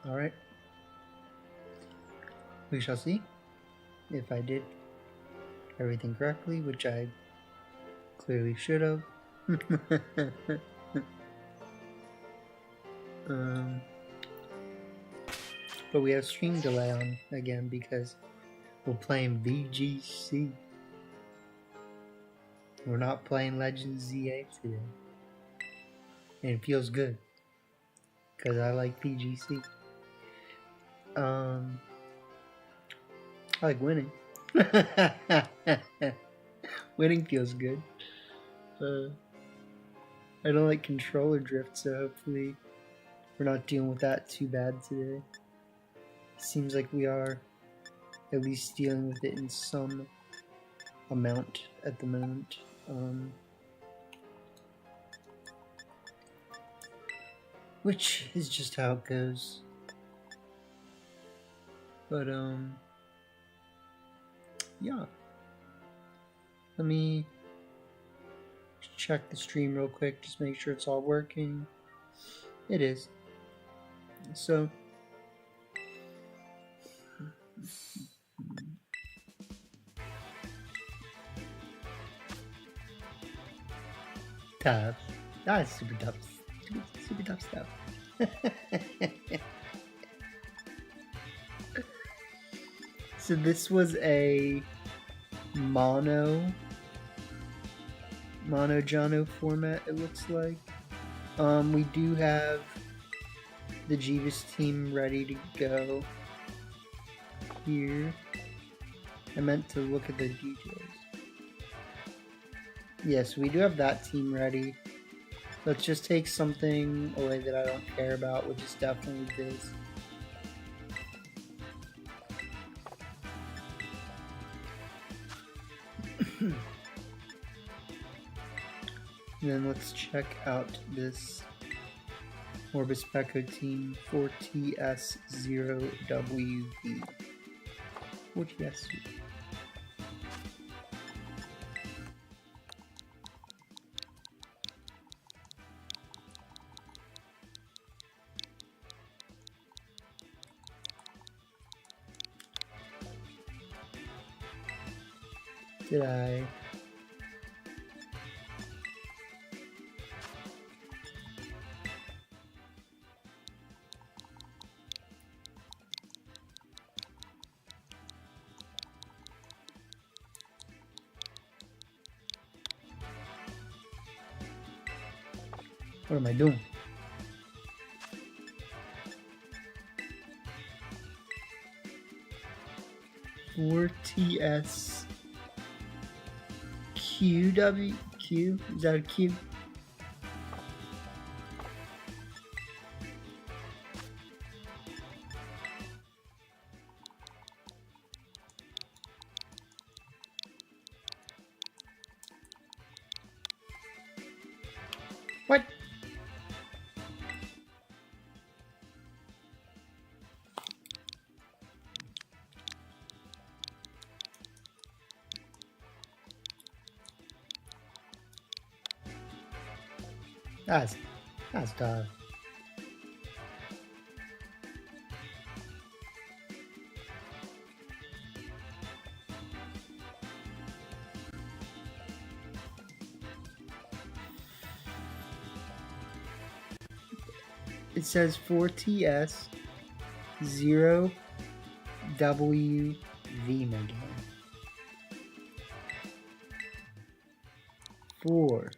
Alright. We shall see if I did everything correctly, which I clearly should have. But we have stream delay on again because we're playing VGC. We're not playing Legends ZA today. And it feels good. Because I like VGC. I like winning. Winning feels good. I don't like controller drift, so hopefully we're not dealing with that too bad today. Seems like we are at least dealing with it in some amount at the moment. Which is just how it goes. But yeah. Let me check the stream real quick, just make sure it's all working. It is. So tough. That's super tough. Super tough stuff. So this was a mono Jono format, it looks like. We do have the Jeeves team ready to go here. I meant to look at the details. Yes, we do have that team ready. Let's just take something away that I don't care about, which is definitely this. And then let's check out this Orbis Pecco team 4TS0WV. 4TS. Did I? What am I doing? TS QW Q? Is that a Q? What? That's tough. It says 4TS 0WV again. 4TS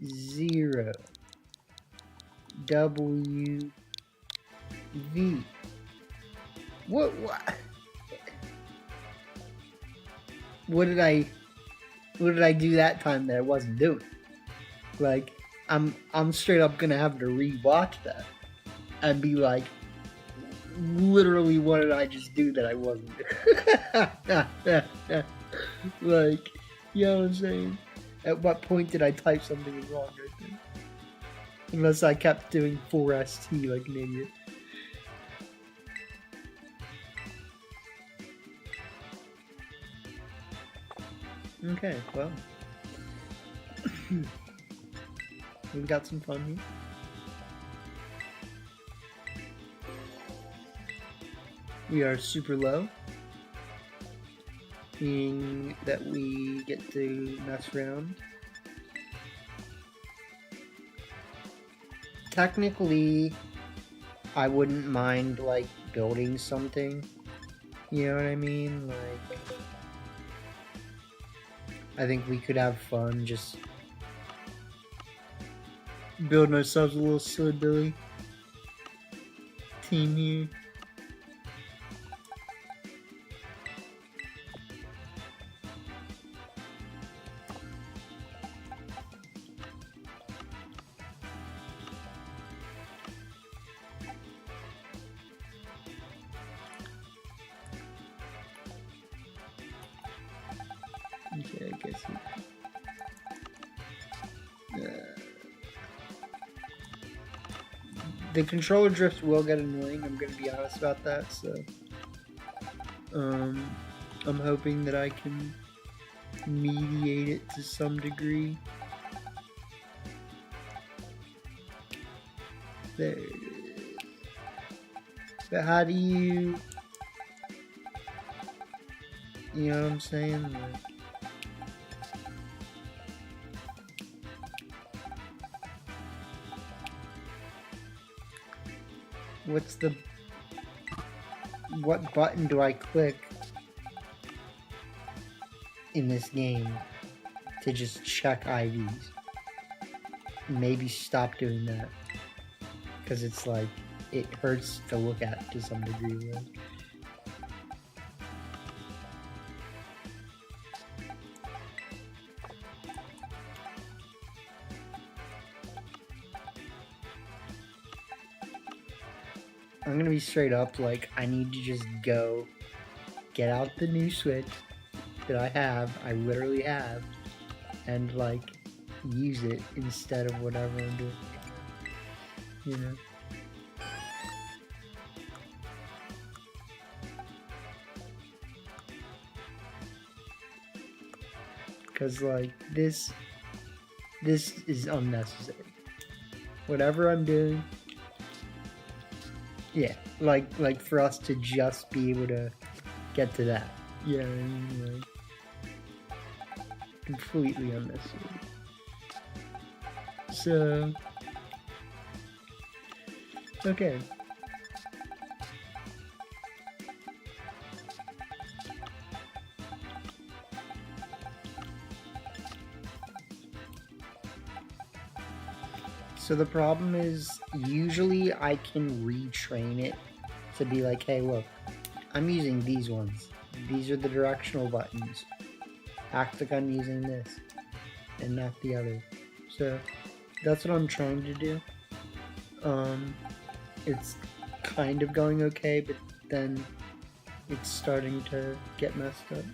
0WV. What? What did I do that time that I wasn't doing? Like, I'm straight up gonna have to rewatch that and be like, literally, what did I just do that I wasn't doing? Like, you know what I'm saying? At what point did I type something wrong right there? Unless I kept doing 4ST like an idiot. Okay, well. We got some fun here. We are super low, meaning that we get to mess around. Technically, I wouldn't mind like building something. You know what I mean? Like, I think we could have fun just building ourselves a little silly Billy team here. Okay, I guess the controller drifts will get annoying, I'm gonna be honest about that, so I'm hoping that I can mediate it to some degree. There it is. But how do you know what I'm saying? Like, what button do I click in this game to just check IVs? Maybe stop doing that, because it's like, it hurts to look at to some degree. Like, I'm gonna be straight up, like, I need to just go get out the new Switch that I literally have, and like use it instead of whatever I'm doing right now, you know? Because like this is unnecessary. Whatever I'm doing, yeah, like for us to just be able to get to that, yeah, I mean, like, completely unnecessary. So, okay. So the problem is, usually I can retrain it to be like, hey, look, I'm using these ones. These are the directional buttons. Act like I'm using this and not the other. So that's what I'm trying to do. It's kind of going okay, but then it's starting to get messed up.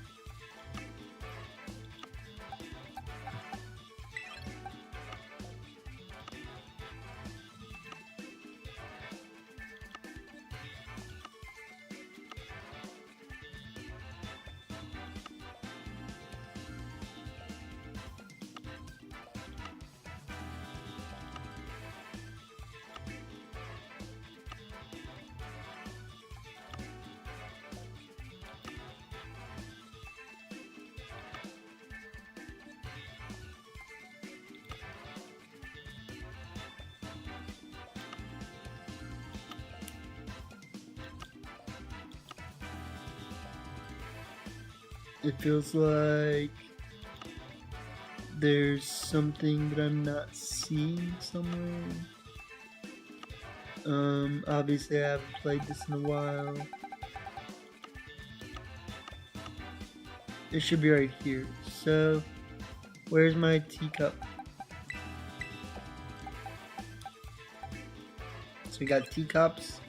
It feels like there's something that I'm not seeing somewhere. Obviously I haven't played this in a while. It should be right here. So, where's my teacup? So we got teacups.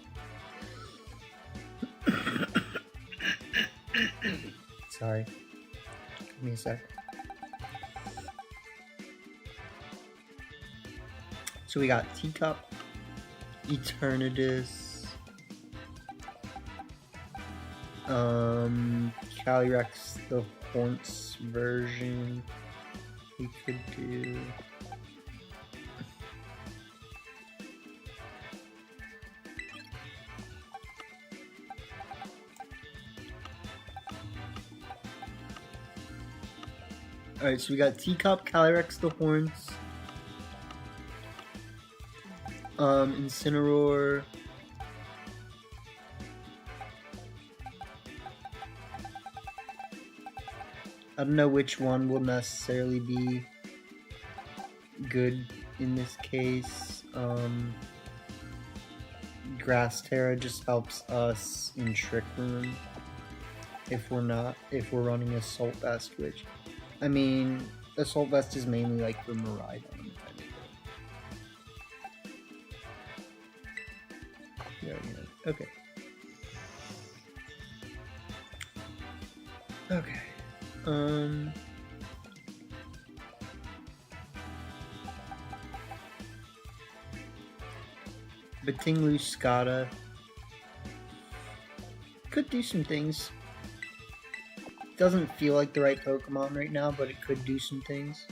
Sorry. Give me a sec. So we got teacup, Eternatus, Calyrex, the Horns version. We could do Alright, so we got Teacup, Calyrex the Horns, Incineroar, I don't know which one will necessarily be good in this case. Grass Terra just helps us in Trick Room if we're running Assault Vest, which, I mean, Assault Vest is mainly like for Miraidon, if anything. Yeah. Okay. Okay. Batinglu Skada could do some things. Doesn't feel like the right Pokemon right now, but it could do some things.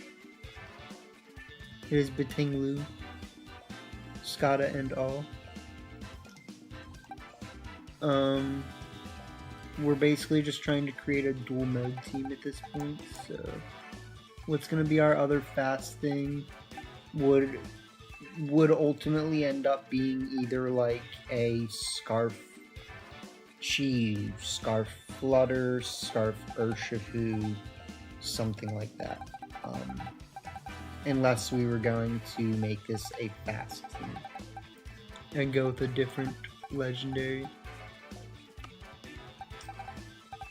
It is Batinglu, Skada and all. We're basically just trying to create a dual mode team at this point, so what's going to be our other fast thing would ultimately end up being either like a Scarf Chi, Scarf Flutter, Scarf Urshifu, something like that. Unless we were going to make this a fast team and go with a different legendary.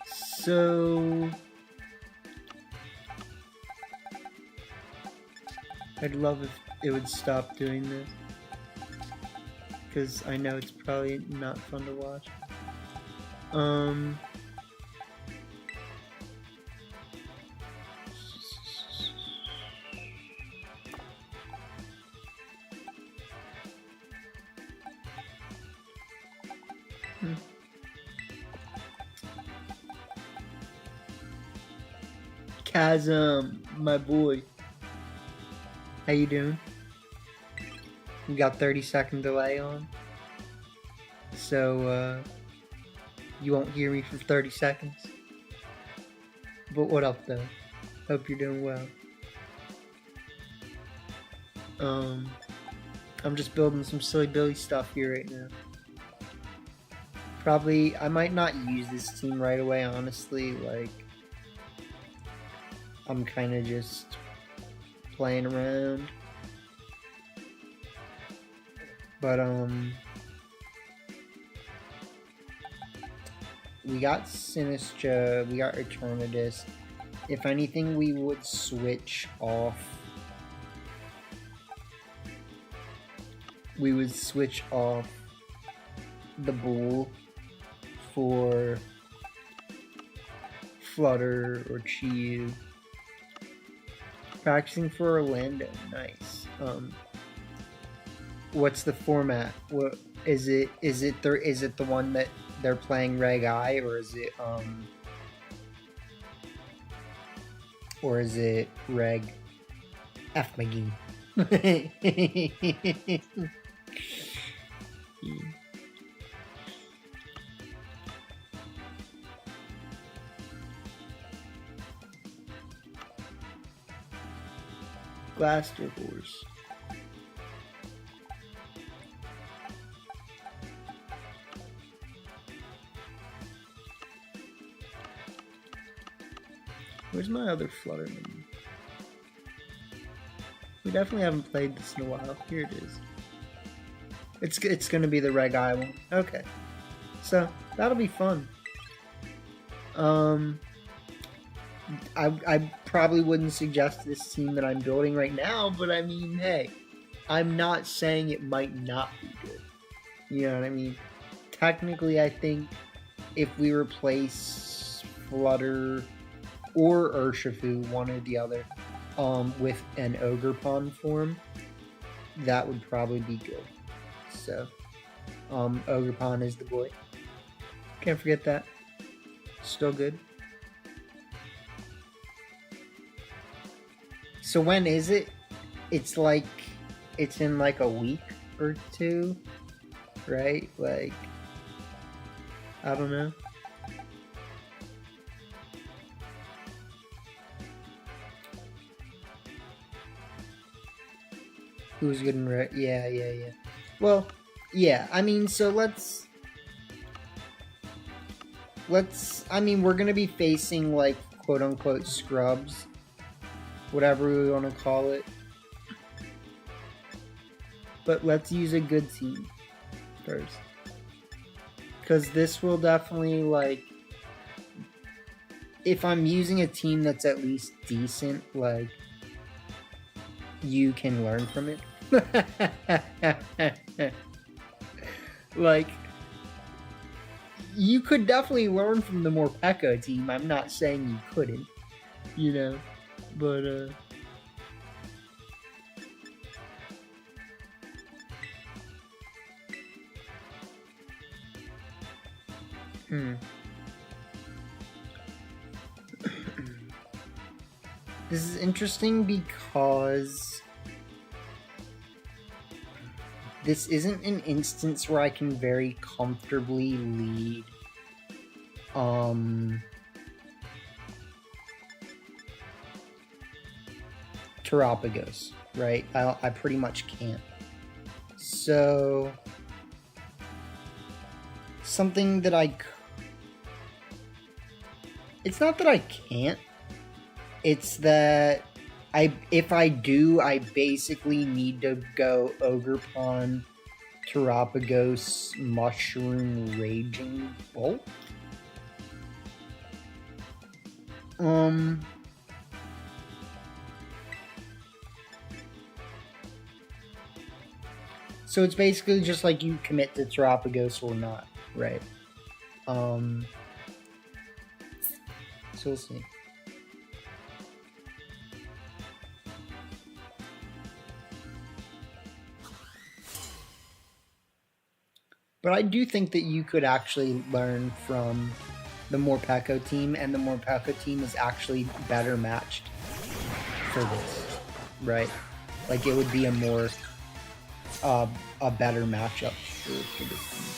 So I'd love if it would stop doing this, because I know it's probably not fun to watch. Chasm, my boy. How you doing? We got 30-second delay on. So, you won't hear me for 30 seconds. But what up, though? Hope you're doing well. I'm just building some silly Billy stuff here right now. Probably, I might not use this team right away, honestly. Like, I'm kind of just playing around. But, we got Sinistra, we got Eternatus. If anything, we would switch off. We would switch off the Bull for Flutter or Chi. Practicing for Orlando, nice. What's the format? What is it? Is it the one that they're playing Reg I, or is it Reg F McGee? Blaster Horse. Where's my other Flutterman? We definitely haven't played this in a while. Here it is. It's gonna be the Reg I one. Okay. So, that'll be fun. I probably wouldn't suggest this team that I'm building right now, but I mean, hey, I'm not saying it might not be good. You know what I mean? Technically, I think if we replace Flutter or Urshifu, one or the other, with an Ogerpon form, that would probably be good. So, Ogerpon is the boy. Can't forget that. Still good. So when is it? It's in like a week or two, right? Like, I don't know. Who's good in red? Yeah. Well, yeah. I mean, so let's. I mean, we're gonna be facing like quote unquote scrubs, whatever we want to call it. But let's use a good team first, because this will definitely like. If I'm using a team that's at least decent, like, you can learn from it. Like, you could definitely learn from the Morpeko team. I'm not saying you couldn't, you know, but, This is interesting because this isn't an instance where I can very comfortably lead Terapagos, right? I pretty much can't. So something that it's not that I can't, it's that if I do, I basically need to go Ogerpon, Terapagos, Mushroom, Raging Bolt. So it's basically just like you commit to Terapagos or not, right? So we'll see. But I do think that you could actually learn from the Morpeko team, and the Morpeko team is actually better matched for this, right? Like, it would be a more, a better matchup for this team.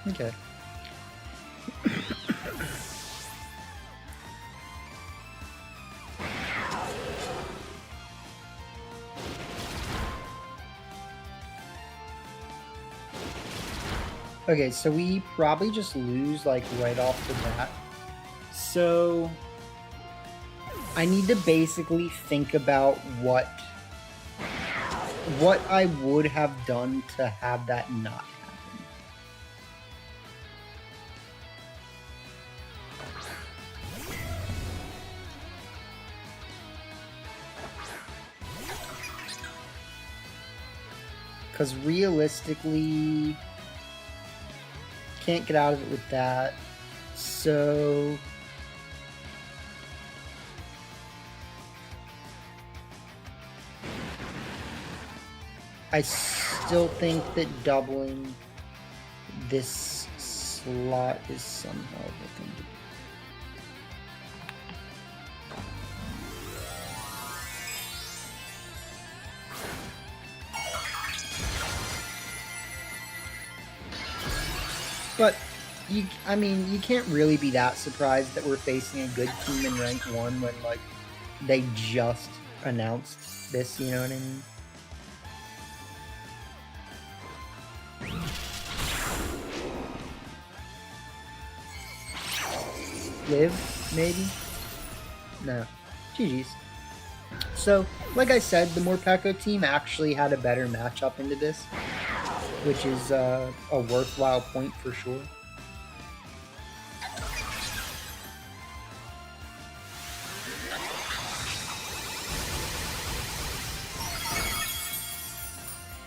Okay. Okay, so we probably just lose, like, right off the bat. So I need to basically think about what I would have done to have that not happen. Because realistically, can't get out of it with that. So I still think that doubling this slot is somehow the thing to do. But I mean, you can't really be that surprised that we're facing a good team in rank 1 when, like, they just announced this, you know what I mean? Live, maybe? No. GG's. So, like I said, the Morpeko team actually had a better matchup into this, which is a worthwhile point for sure.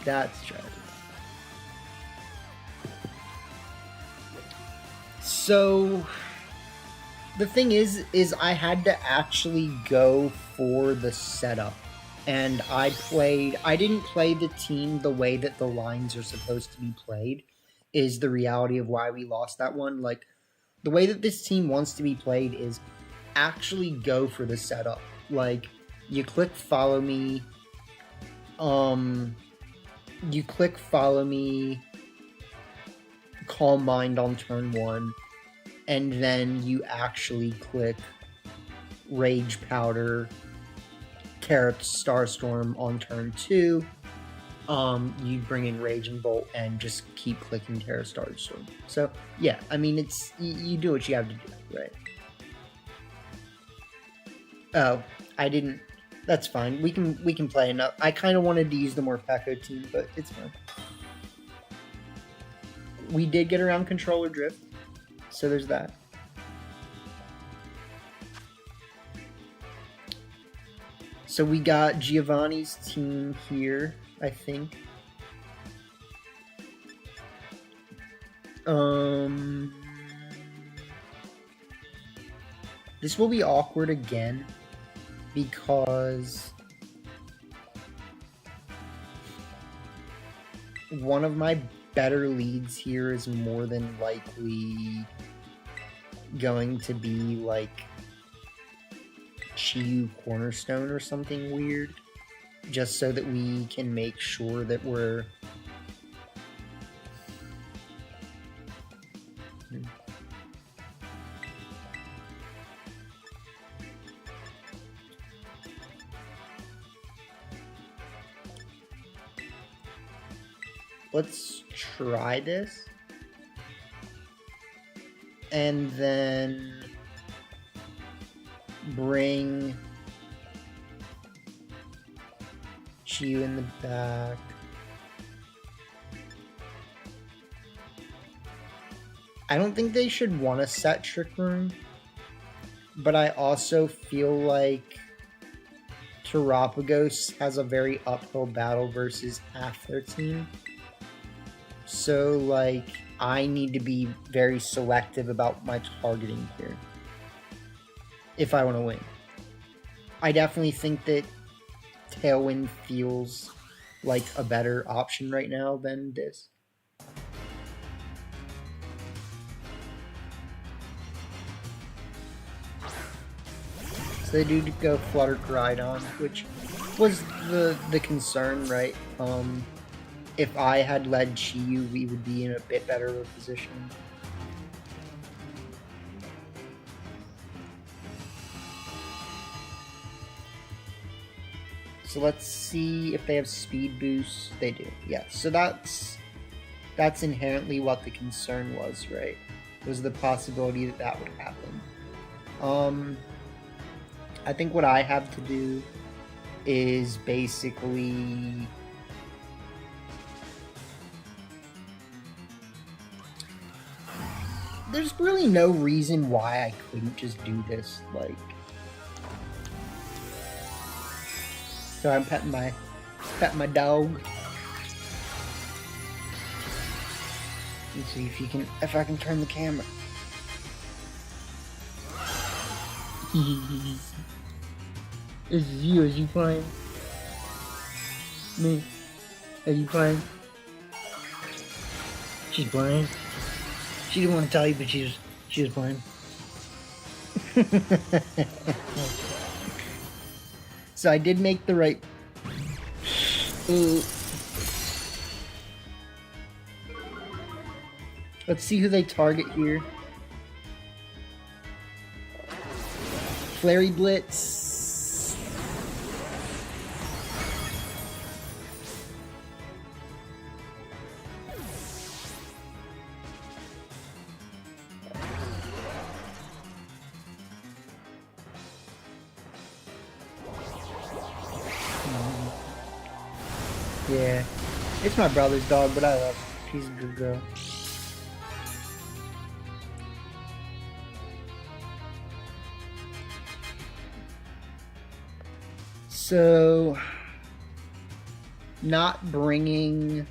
That's tragic. So the thing is I had to actually go for the setup, and I didn't play the team the way that the lines are supposed to be played, is the reality of why we lost that one. Like, the way that this team wants to be played is actually go for the setup. Like, you click follow me, Calm Mind on turn 1, and then you actually click Rage Powder, Carrot Starstorm on turn 2. You bring in Raging Bolt and just keep clicking Terra Starstorm. So yeah, I mean, it's you do what you have to do, right? Oh, I didn't. That's fine. We can play enough. I kind of wanted to use the Morpeko team, but it's fine. We did get around controller drift, so there's that. So we got Giovanni's team here, I think. This will be awkward again, because one of my better leads here is more than likely going to be like Chiyu Cornerstone or something weird, just so that we can make sure that we're let's try this, and then bring Chiyu in the back. I don't think they should want to set Trick Room, but I also feel like Terapagos has a very uphill battle versus half their team. So, like, I need to be very selective about my targeting here if I want to win. I definitely think that Tailwind feels like a better option right now than this. So they do go Flutter Koraidon, which was the concern, right? If I had led Chiyu, we would be in a bit better of a position. So let's see if they have speed boost. They do, yeah. So that's inherently what the concern was, right? Was the possibility that that would happen. I think what I have to do is basically there's really no reason why I couldn't just do this, like. So I'm petting my dog. Let's see if I can turn the camera. This is you. Is you playing? Me? Are you playing? She's playing. She didn't want to tell you, but she was playing. So I did make the right. Ooh. Let's see who they target here. Flurry Blitz. Yeah. It's my brother's dog, but I love her. She's a good girl. So, not bringing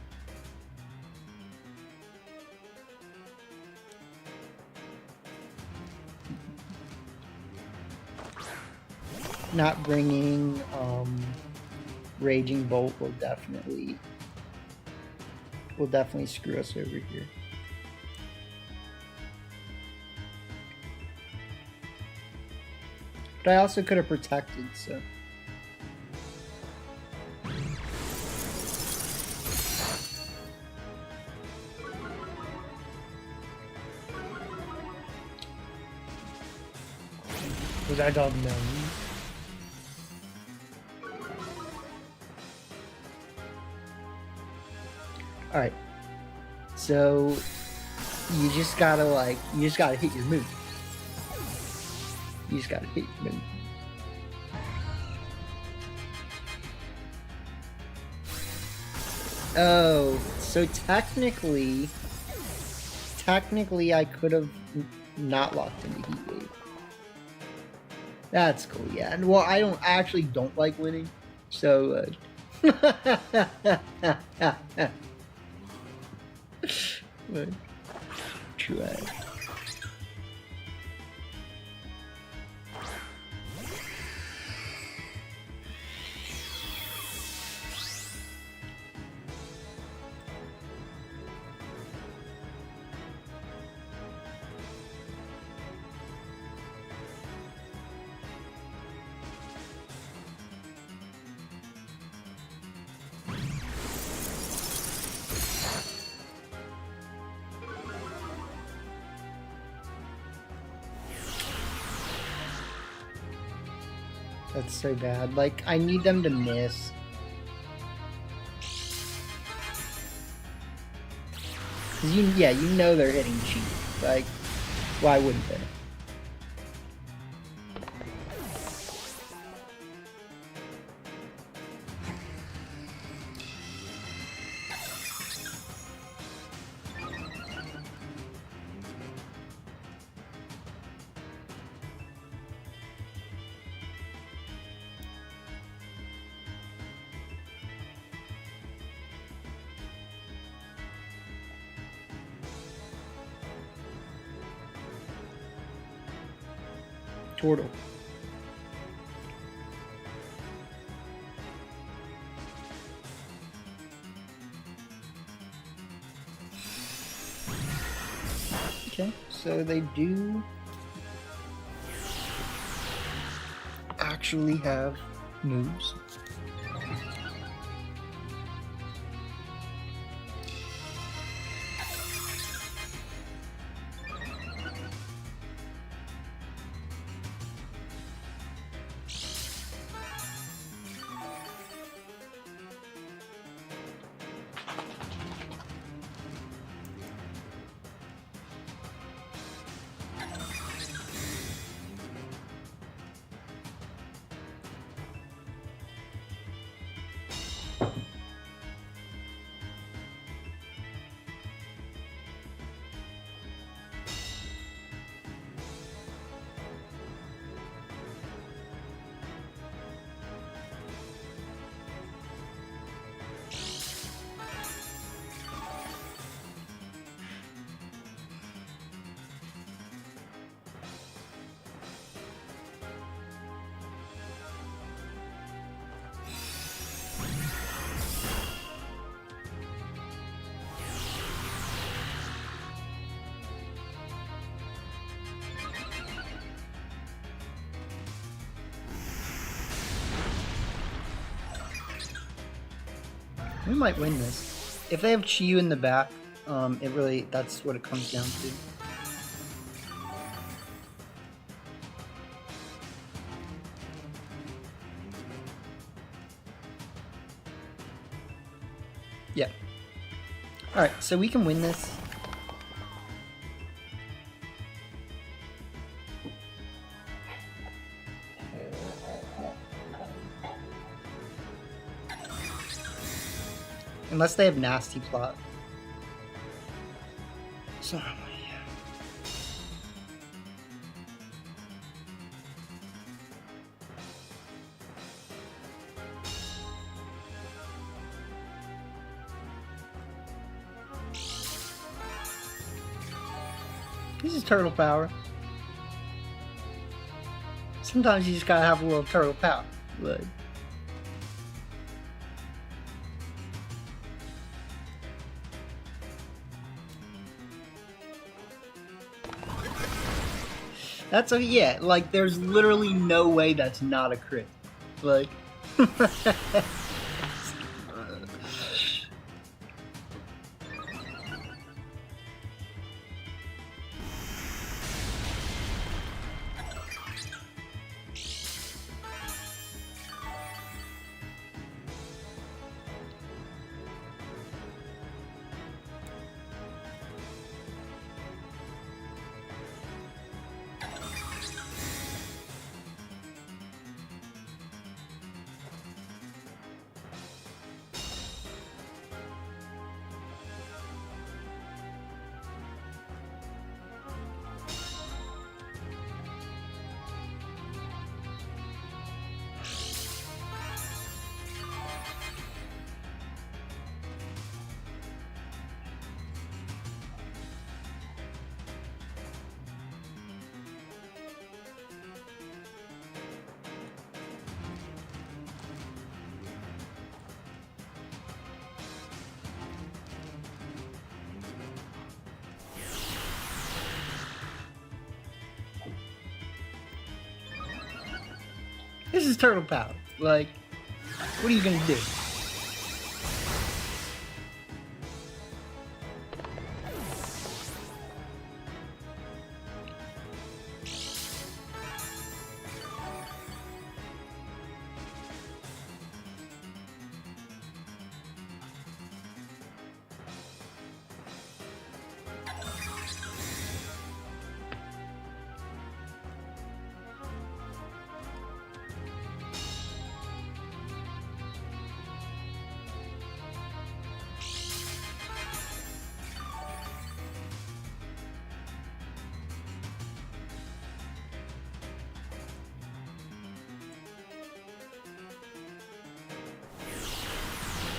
Raging Bolt will definitely screw us over here. But I also could have protected, so. Was I dog known? Alright. So you just gotta hit your move. You just gotta hit your move. Oh, so technically I could have not locked into Heat Wave. That's cool, yeah. And well, I actually don't like winning, so try. That's so bad. Like, I need them to miss. Cause you know they're hitting cheap. Like, why wouldn't they? Turtle. Okay, so they do actually have moves. We might win this. If they have Chiyu in the back, that's what it comes down to. Yeah. Alright, so we can win this. Unless they have nasty plot. So, this is turtle power. Sometimes you just gotta have a little turtle power. Like, that's a, yeah, like, there's literally no way that's not a crit. Like, this is turtle power. Like, what are you gonna do?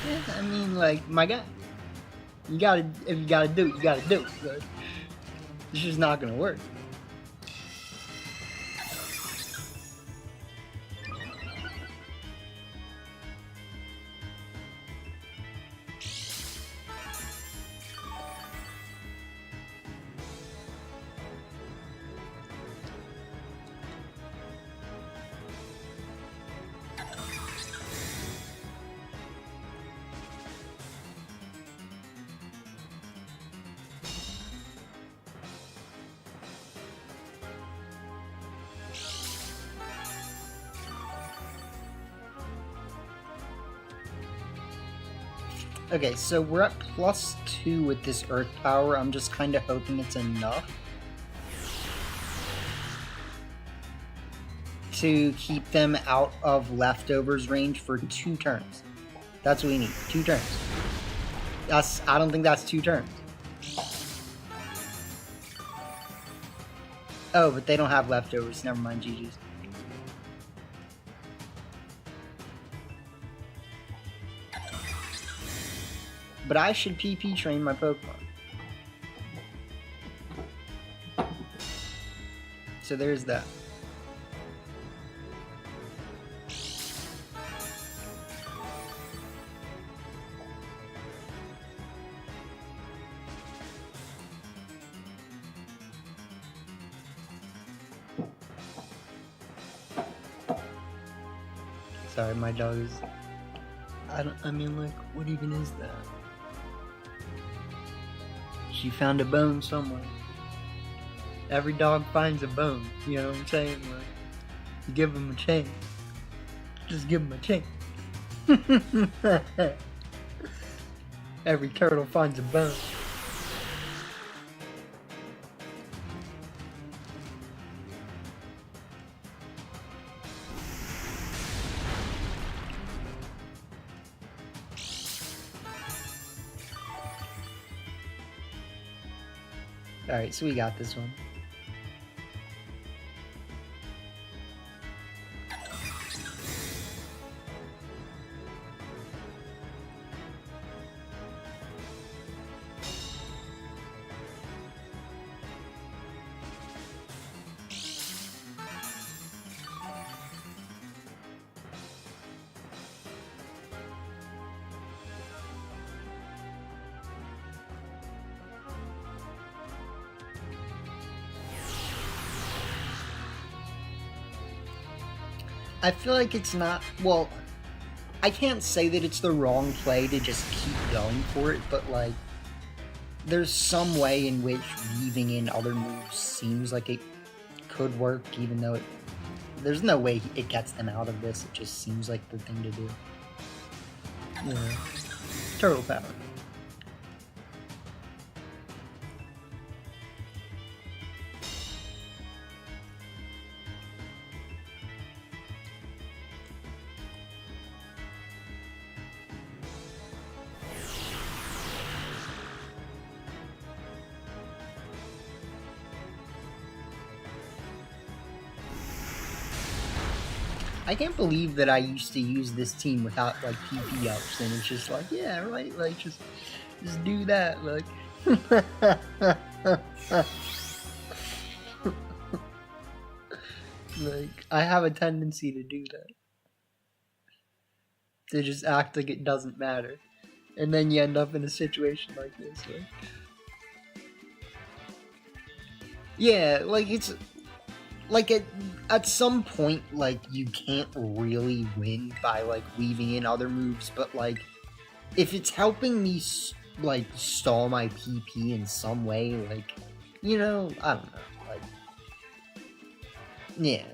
Yeah, I mean, like, my guy, you gotta, if you gotta do it, you gotta do it. Like, it's just not gonna work. Okay, so we're at +2 with this earth power. I'm just kind of hoping it's enough to keep them out of leftovers range for 2 turns. That's what we need, 2 turns. I don't think that's 2 turns. Oh, but they don't have leftovers. Never mind, GG's. But I should PP train my Pokemon. So there's that. Sorry, my dog is... I mean, like, what even is that? She found a bone somewhere. Every dog finds a bone, you know what I'm saying? Like, you give them a chance. Just give them a chance. Every turtle finds a bone. Alright, so we got this one. I feel like it's not, well, I can't say that it's the wrong play to just keep going for it, but like, there's some way in which weaving in other moves seems like it could work, even though there's no way it gets them out of this. It just seems like the thing to do. Yeah. Turtle power. I can't believe that I used to use this team without like PP ups, and it's just like, yeah, right, like just do that, like. Like, I have a tendency to do that. To just act like it doesn't matter. And then you end up in a situation like this, like. Yeah, like it's like at some point, like, you can't really win by like weaving in other moves, but like if it's helping me like stall my PP in some way, like, you know, I don't know, like, yeah.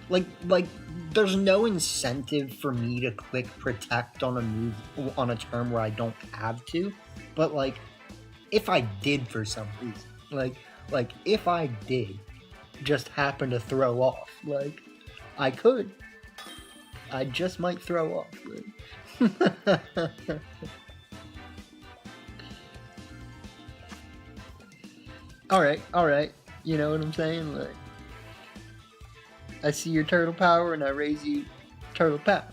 Like there's no incentive for me to click protect on a move on a turn where I don't have to, but like if I did for some reason, like if I did just happen to throw off, like I could, I just might throw off. Like. All right, you know what I'm saying? Like, I see your turtle power and I raise you turtle power.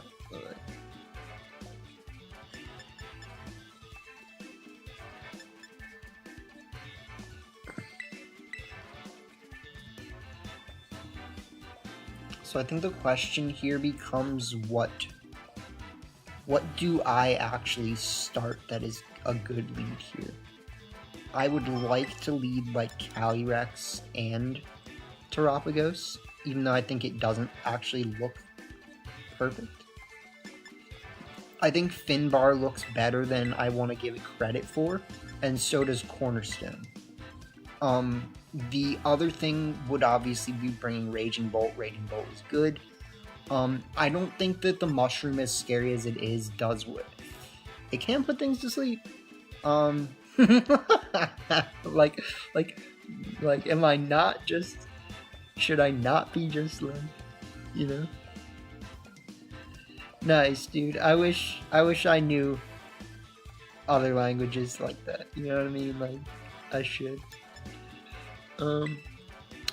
So I think the question here becomes what do I actually start that is a good lead here? I would like to lead like Calyrex and Terapagos, even though I think it doesn't actually look perfect. I think Finbar looks better than I want to give it credit for, and so does Cornerstone. The other thing would obviously be bringing Raging Bolt. Raging Bolt is good. I don't think that the Mushroom, as scary as it is, does what it can put things to sleep. Like, am I not just? Should I not be just like, you know? Nice, dude. I wish I knew other languages like that. You know what I mean? Like, I should.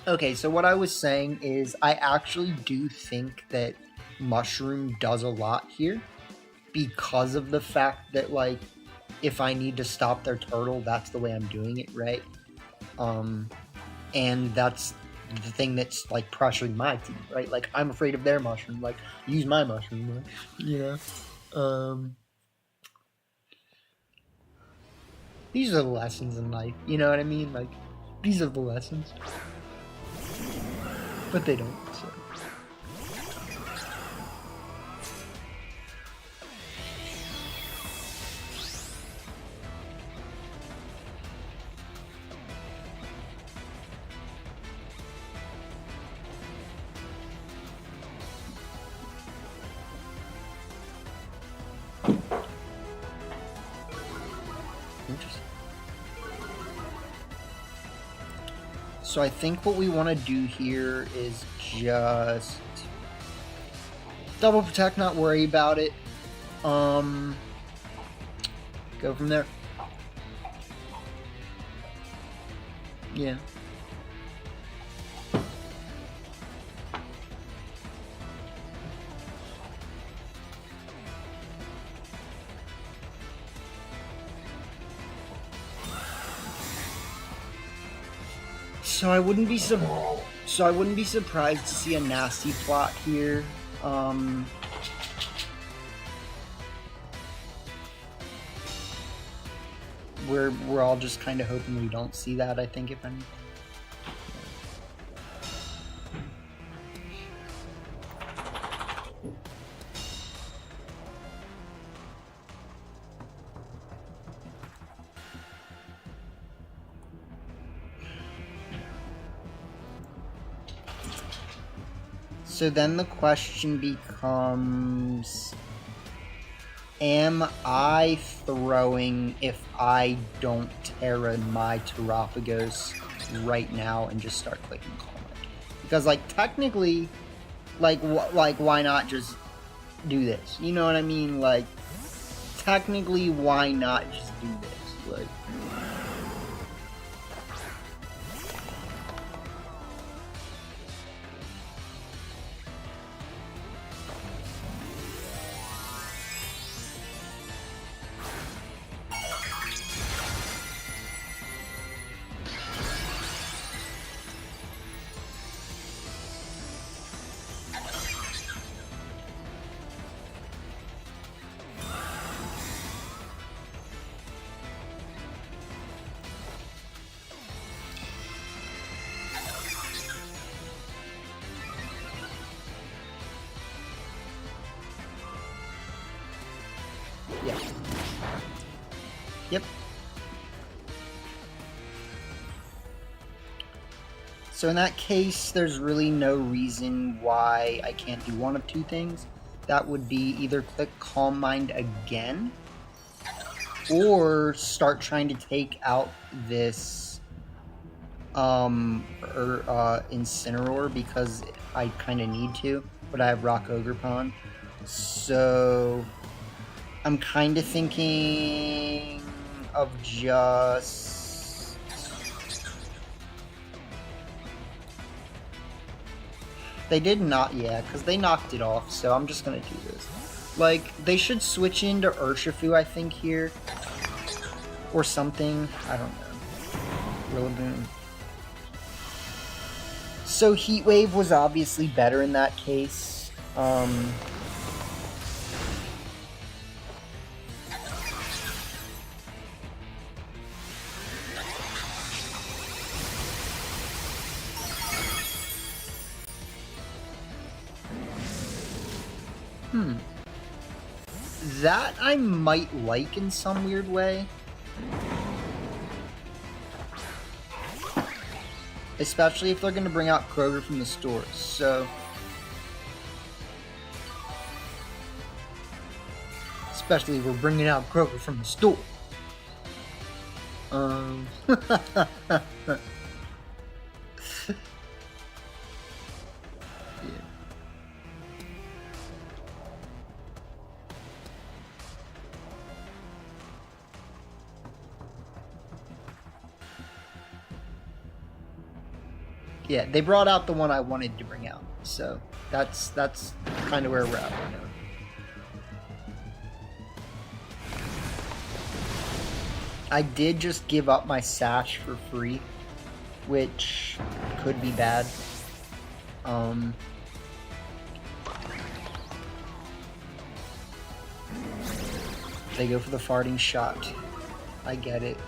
Okay, so what I was saying is I actually do think that Mushroom does a lot here because of the fact that, like, if I need to stop their turtle, that's the way I'm doing it, right? And that's the thing that's, like, pressuring my team, right? Like, I'm afraid of their Mushroom, like, use my Mushroom, like, you know? These are the lessons in life, you know what I mean? Like, these are the lessons. But they don't, so. Interesting. So I think what we want to do here is just double protect, not worry about it. Go from there. Yeah. So I wouldn't be surprised to see a nasty plot here. We're all just kind of hoping we don't see that, I think, if anything. So then the question becomes, am I throwing if I don't Terra my Terapagos right now and just start clicking Calm Mind? Because, like, technically, like, why not just do this? You know what I mean? Like, technically, why not just do this? Like... Yeah. Yep. So in that case, there's really no reason why I can't do one of two things. That would be either click Calm Mind again, or start trying to take out this Incineroar, because I kind of need to, but I have Rock Ogre Pond. So I'm kind of thinking of just... They did not, yeah, because they knocked it off, so I'm just going to do this. Like, they should switch into Urshifu, I think, here. Or something. I don't know. Rillaboom. So Heat Wave was obviously better in that case. That I might like in some weird way. Especially if they're going to bring out Kroger from the stores, so... Especially if we're bringing out Kroger from the store. Yeah, they brought out the one I wanted to bring out, so that's kind of where we're at right now. I did just give up my Sash for free, which could be bad. They go for the farting shot. I get it.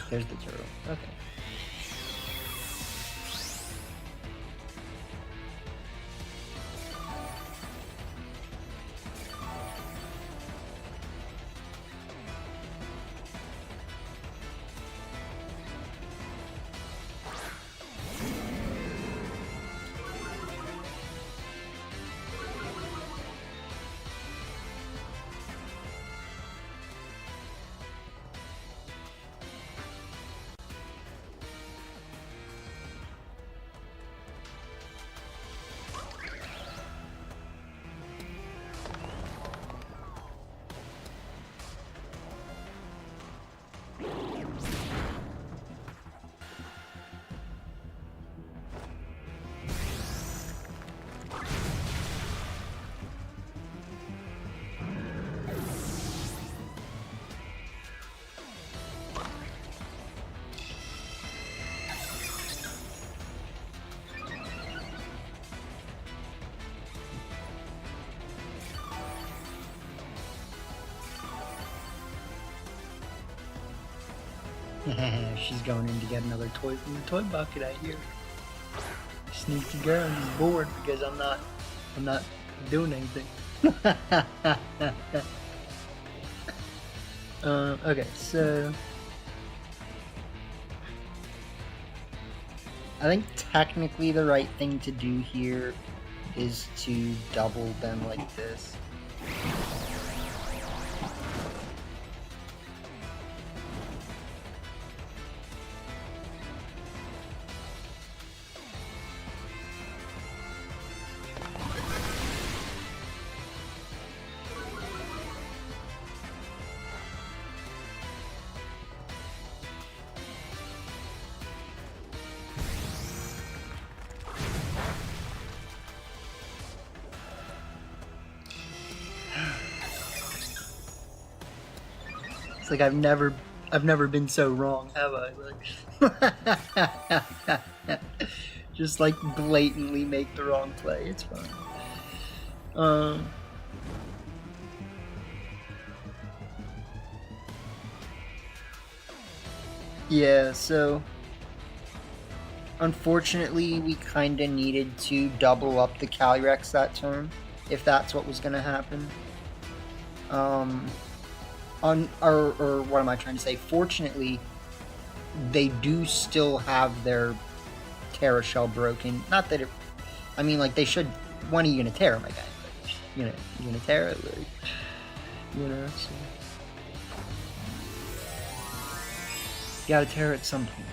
There's the turtle. Okay. She's going in to get another toy from the toy bucket, I hear. Sneaky girl, she's bored because I'm not doing anything. Okay, so I think technically the right thing to do here is to double them like this. Like I've never been so wrong, have I? Like, just like blatantly make the wrong play. It's fine. Yeah. So unfortunately, we kind of needed to double up the Calyrex that turn, if that's what was gonna happen. Or what am I trying to say? Fortunately, they do still have their Terra Shell broken. Not that it... I mean, like, they should... When are you gonna tear, my guy? Like, you gonna tear it? Like, so... You gotta tear it at some point.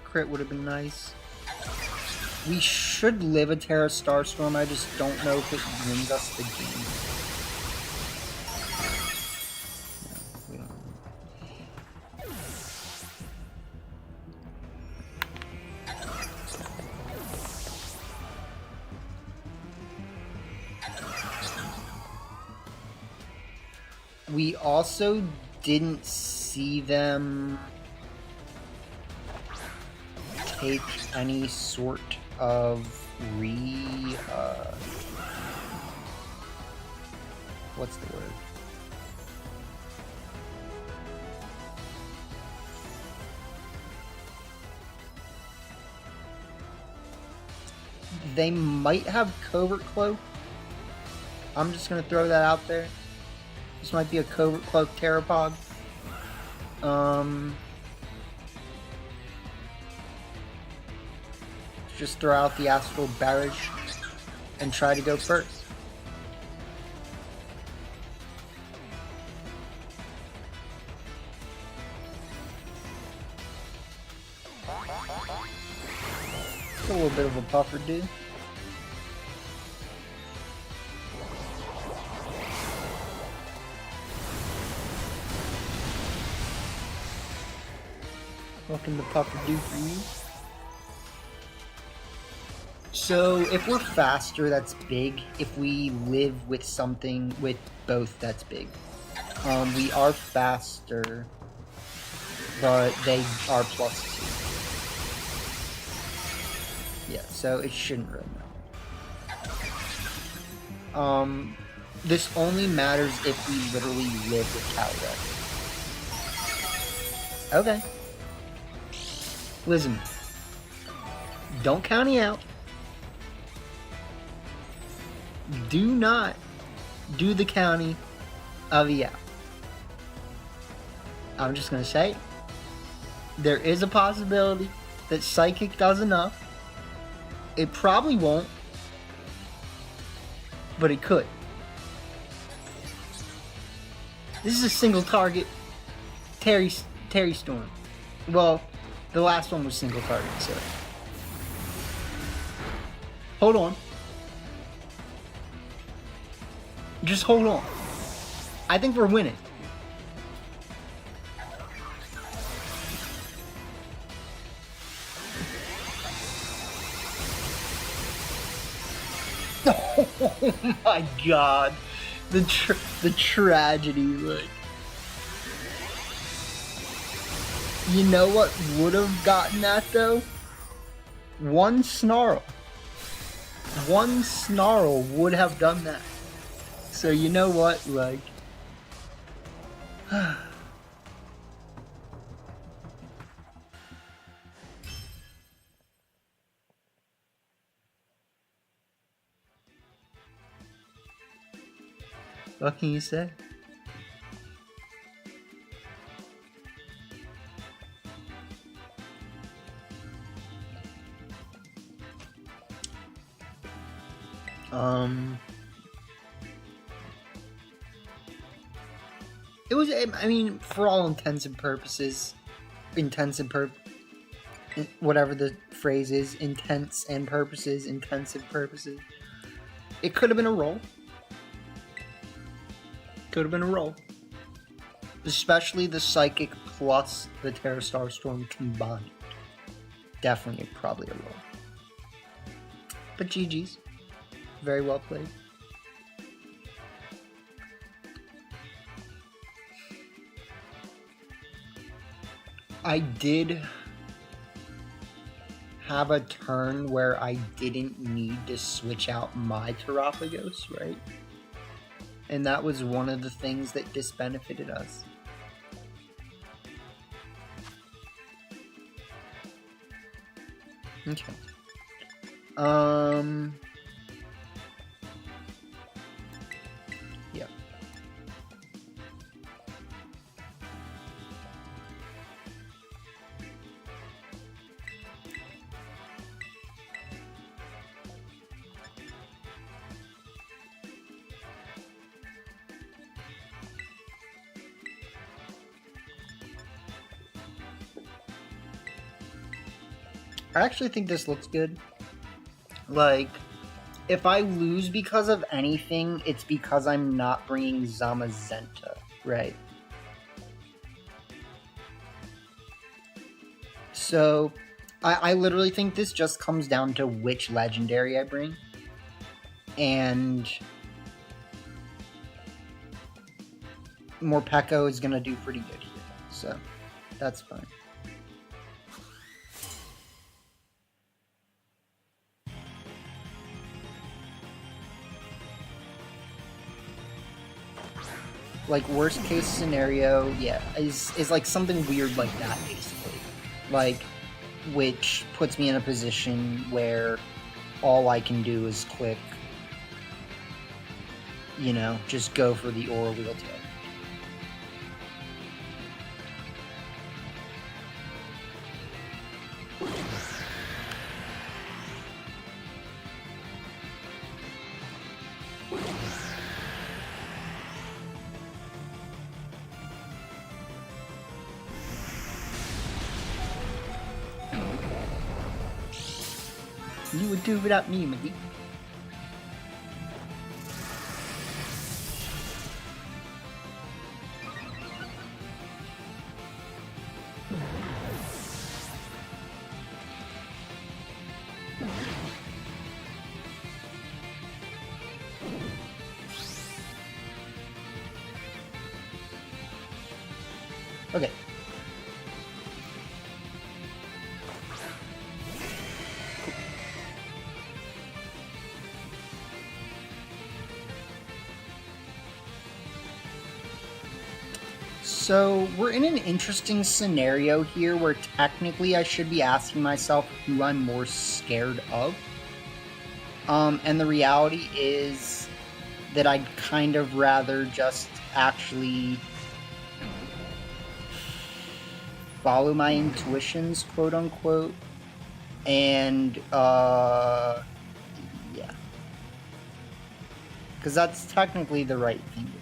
Crit would have been nice. We should live a Terra Starstorm, I just don't know if it wins us the game. No, we don't. We also didn't see them take any sort of what's the word? They might have Covert Cloak. I'm just gonna throw that out there. This might be a Covert Cloak Terrapod. Just throw out the Astral Barrage and try to go first. It's a little bit of a puffer, dude. What can the puffer do for you? So, if we're faster, that's big. If we live with something with both, that's big. We are faster, but they are +2. Yeah, so it shouldn't really matter. This only matters if we literally live with Calyrex. Okay. Listen. Don't count me out. Do not do the county of the out. I'm just going to say, there is a possibility that Psychic does enough. It probably won't, but it could. This is a single target Terry Storm. Well, the last one was single target, so. Hold on. Just hold on. I think we're winning. Oh my god. The tragedy, like. You know what would have gotten that though? One snarl. One snarl would have done that. So you know what, like. What can you say? It was, I mean, for all intents and purposes, whatever the phrase is, intensive purposes, it could have been a roll. Could have been a roll. Especially the Psychic plus the Terra Star Storm combined. Definitely, probably a roll. But GG's. Very well played. I did have a turn where I didn't need to switch out my Terapagos, right? And that was one of the things that disbenefited us. Okay. Yep. I actually think this looks good. Like, if I lose because of anything, it's because I'm not bringing Zamazenta, right? So, I literally think this just comes down to which legendary I bring. And Morpeko is going to do pretty good here. So, that's fine. Like, worst case scenario, yeah, is like something weird like that, basically. Like, which puts me in a position where all I can do is click, you know, just go for the Aura Wheel Tail. You would do without me, Maggie. Okay. So, we're in an interesting scenario here where technically I should be asking myself who I'm more scared of. And the reality is that I'd kind of rather just actually follow my intuitions, quote unquote. And, yeah. Because that's technically the right thing to do.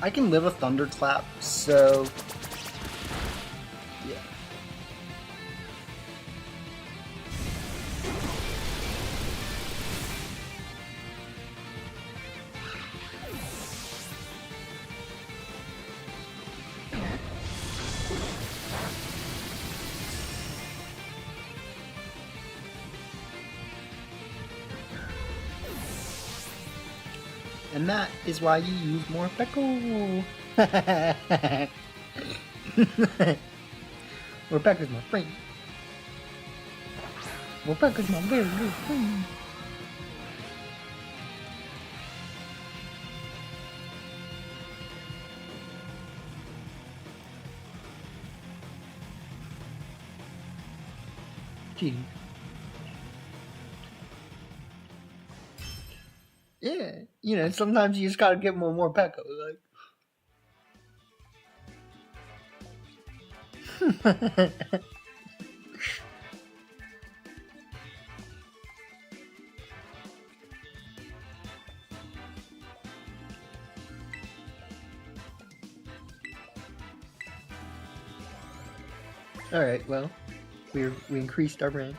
I can live a thunderclap, so yeah. And that is why you use more Pekko. More Pekko's my friend. More Pekko's my very good friend. Gee. Yeah, you know, sometimes you just gotta give them more Pekko, like. Alright, well, we increased our rank.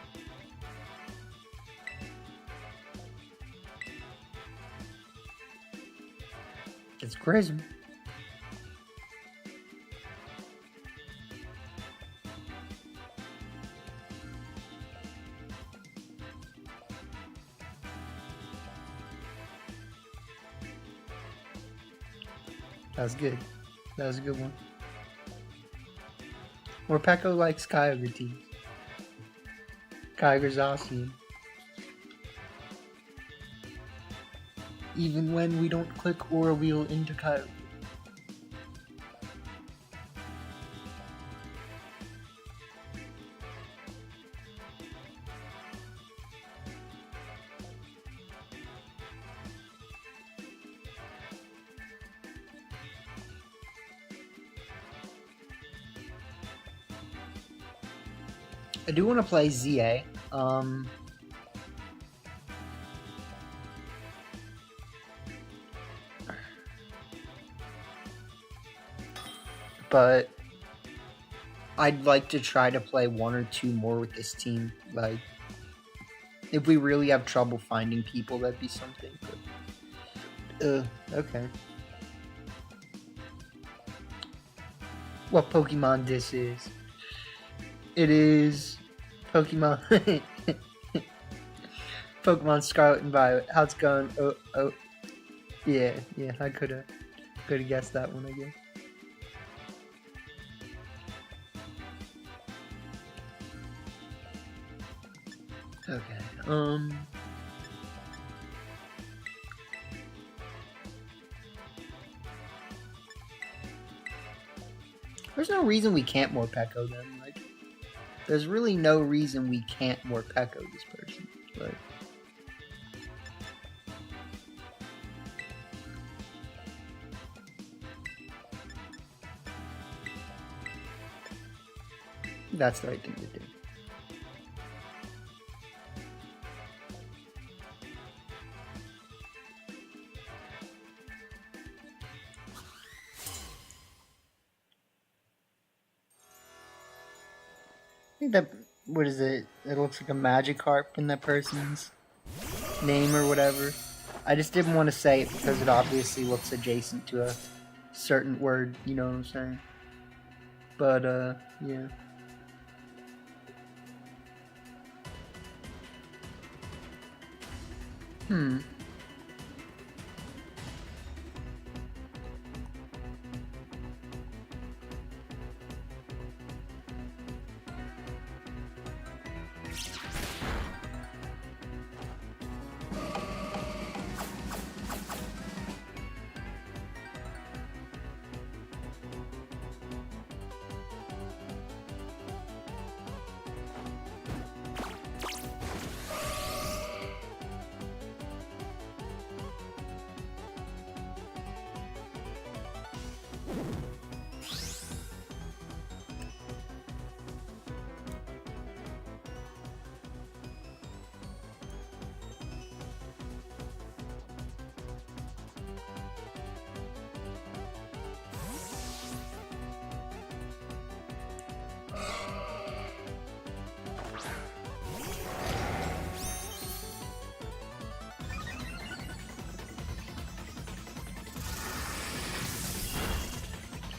It's charisma. That was good. That was a good one. More Pekko likes Kyogre teams. Kyogre's awesome. Even when we don't click Aura Wheel into Kyogre. I do want to play ZA. But I'd like to try to play one or two more with this team. Like, if we really have trouble finding people, that'd be something. But, okay. What Pokemon this is? It is Pokemon Pokemon Scarlet and Violet. How's it going? Oh, yeah. I could have guessed that one, I guess. Okay. There's no reason we can't more Pekko then. Like, there's really no reason we can't more Pekko this person. Like, that's the right thing to do. I think that, what is it? It looks like a Magikarp in that person's name or whatever. I just didn't want to say it because it obviously looks adjacent to a certain word, you know what I'm saying? But, yeah.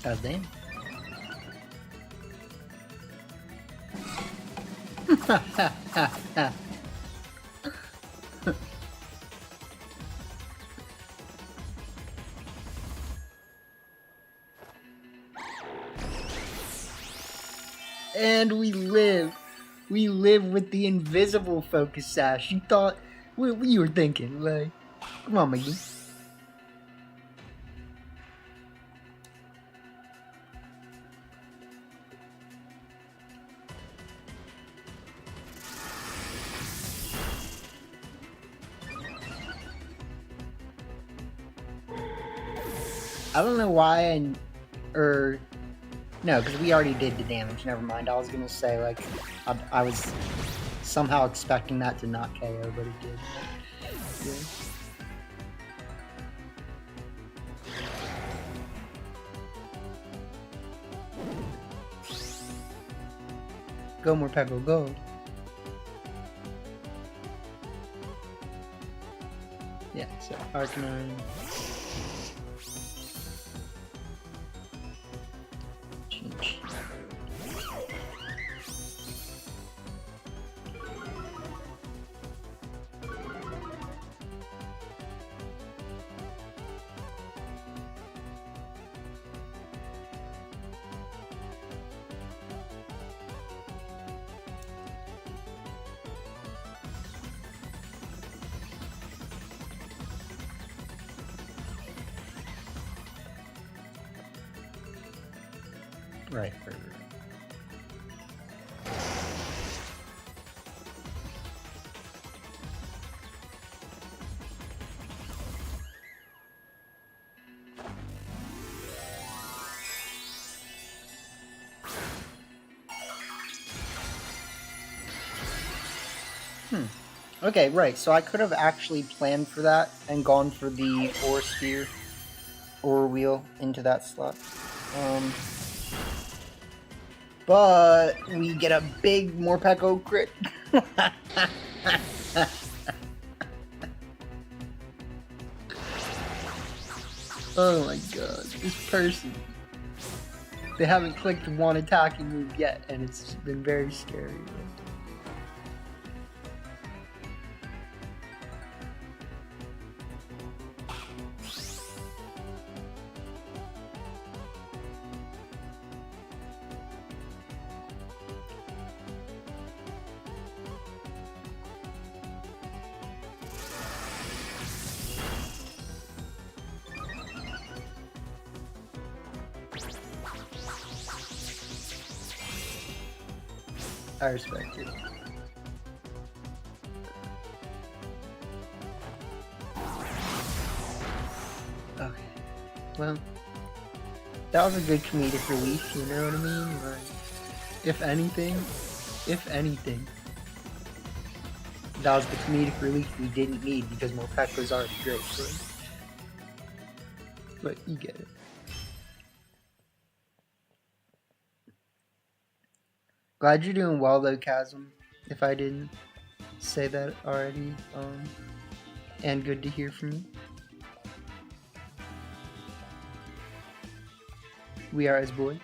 God damn. And we live. We live with the invisible focus sash. You thought, what you were thinking? Like, come on, McGee. I don't know why no, because we already did the damage. Never mind. I was gonna say, like, I was somehow expecting that to not KO, but it did. Yeah. Go, Morpeko, go. Yeah, so Arcanine. Right. Okay, right. So I could have actually planned for that and gone for the Ore Sphere or Wheel into that slot. But we get a big Morpeko crit. Oh my god, this person. They haven't clicked one attacking move yet, and it's been very scary. I respect it. Okay. Well, that was a good comedic relief, you know what I mean? Like, if anything, that was the comedic relief we didn't need because Morpeko's already great, right? But you get it. Glad you're doing well though, Chasm, if I didn't say that already, and good to hear from you. We are as boys.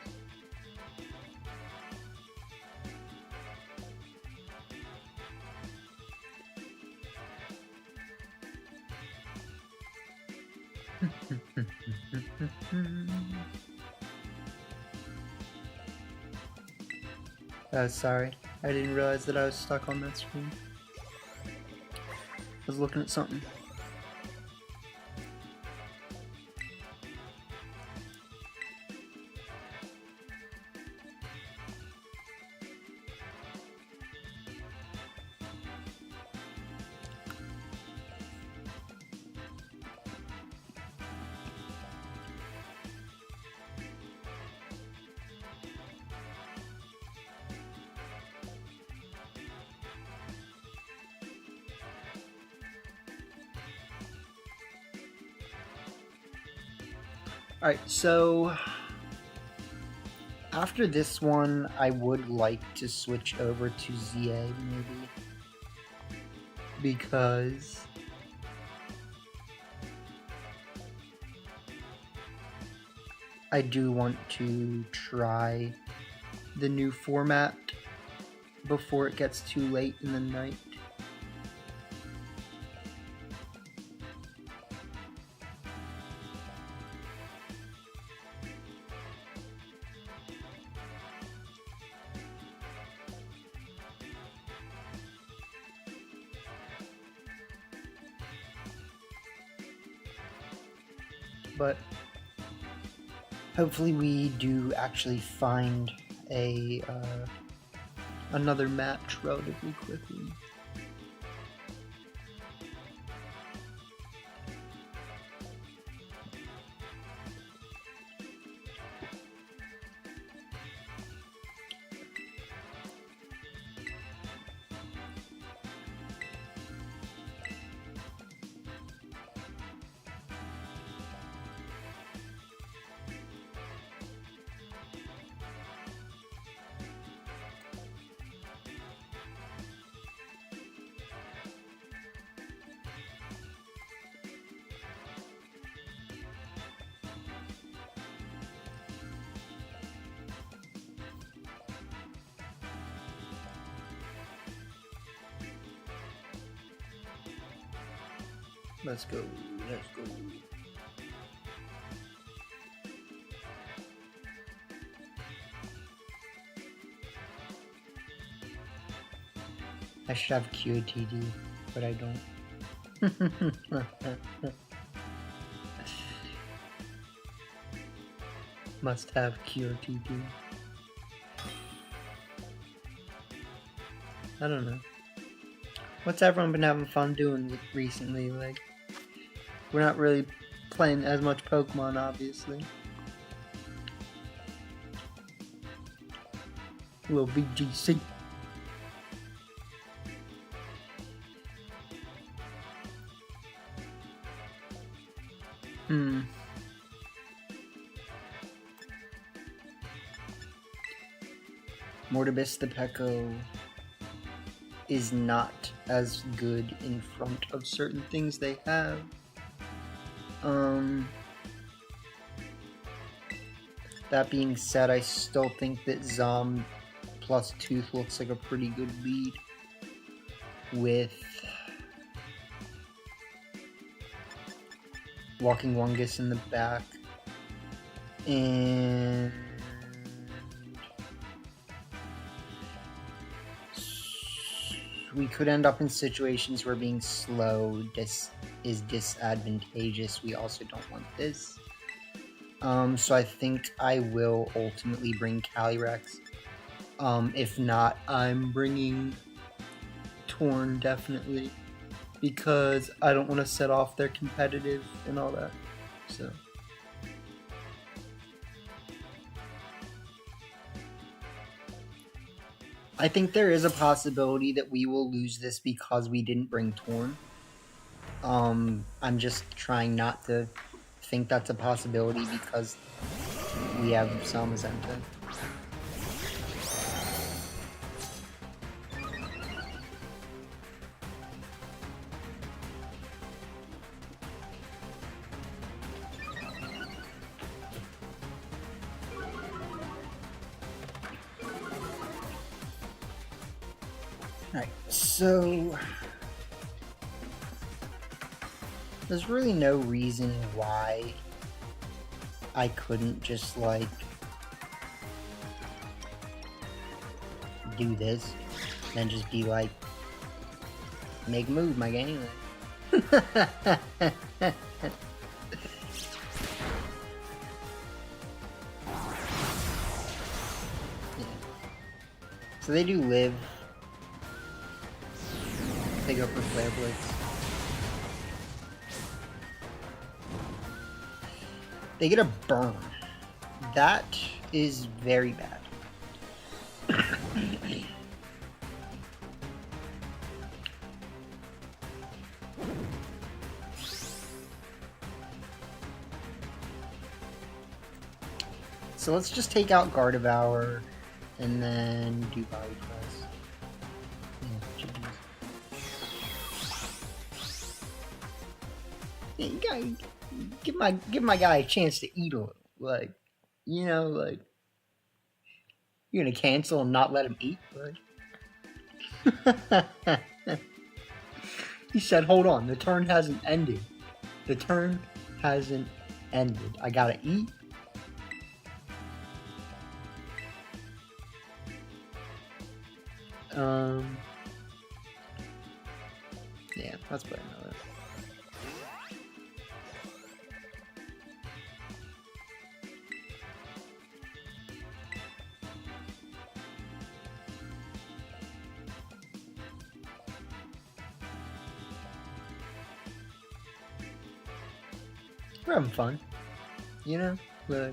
Sorry, I didn't realize that I was stuck on that screen. I was looking at something. Alright, so after this one, I would like to switch over to ZA, maybe. Because I do want to try the new format before it gets too late in the night. But hopefully we do actually find a another match relatively quickly. Let's go, let's go. I should have QOTD, but I don't. Must have QOTD. I don't know. What's everyone been having fun doing recently? Like, we're not really playing as much Pokemon, obviously. Little VGC. Mortibus the Pecco is not as good in front of certain things they have. That being said, I still think that Zom plus Tooth looks like a pretty good lead with Walking Wungus in the back, and we could end up in situations where being slow is disadvantageous. We also don't want this. So I think I will ultimately bring Calyrex. If not, I'm bringing Torn, definitely, because I don't want to set off their competitive and all that. So I think there is a possibility that we will lose this because we didn't bring Torn. I'm just trying not to think that's a possibility because we have Zamazenta. Alright, so there's really no reason why I couldn't just, like, do this and just be like, make a move, my game. Yeah. So they do live. They go for Flare Blitz. They get a burn. That is very bad. So let's just take out Gardevoir and then do Body Press. Yeah, you gotta give my guy a chance to eat a little. Like, You know, like, you're gonna cancel and not let him eat? Like, he said, hold on, the turn hasn't ended. The turn hasn't ended. I gotta eat. Yeah, let's play another. We're having fun, you know? But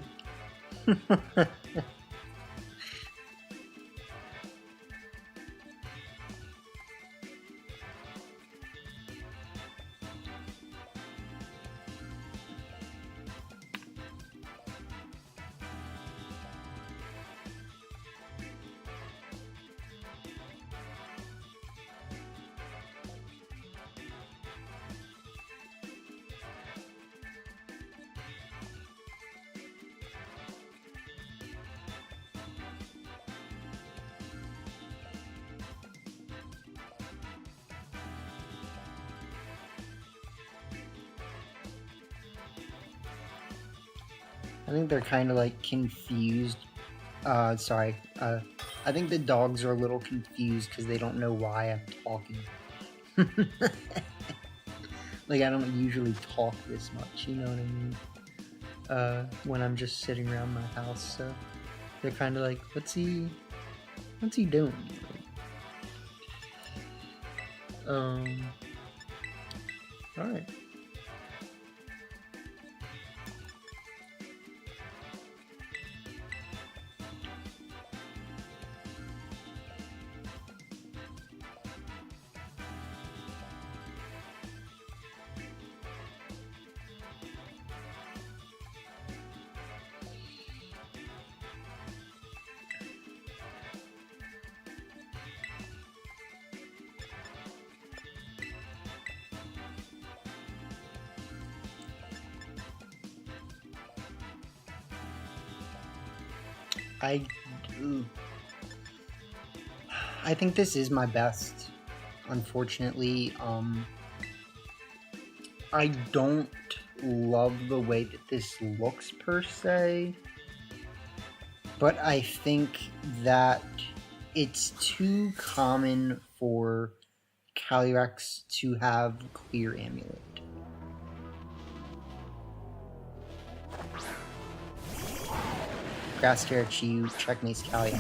I think they're kind of like confused. Sorry. I think the dogs are a little confused because they don't know why I'm talking. Like, I don't usually talk this much, you know what I mean? When I'm just sitting around my house, so they're kind of like, what's he doing? Alright. I think this is my best. Unfortunately, I don't love the way that this looks per se, but I think that it's too common for Calyrex to have Clear Amulet. Grass Terra Chi checkmates Cali.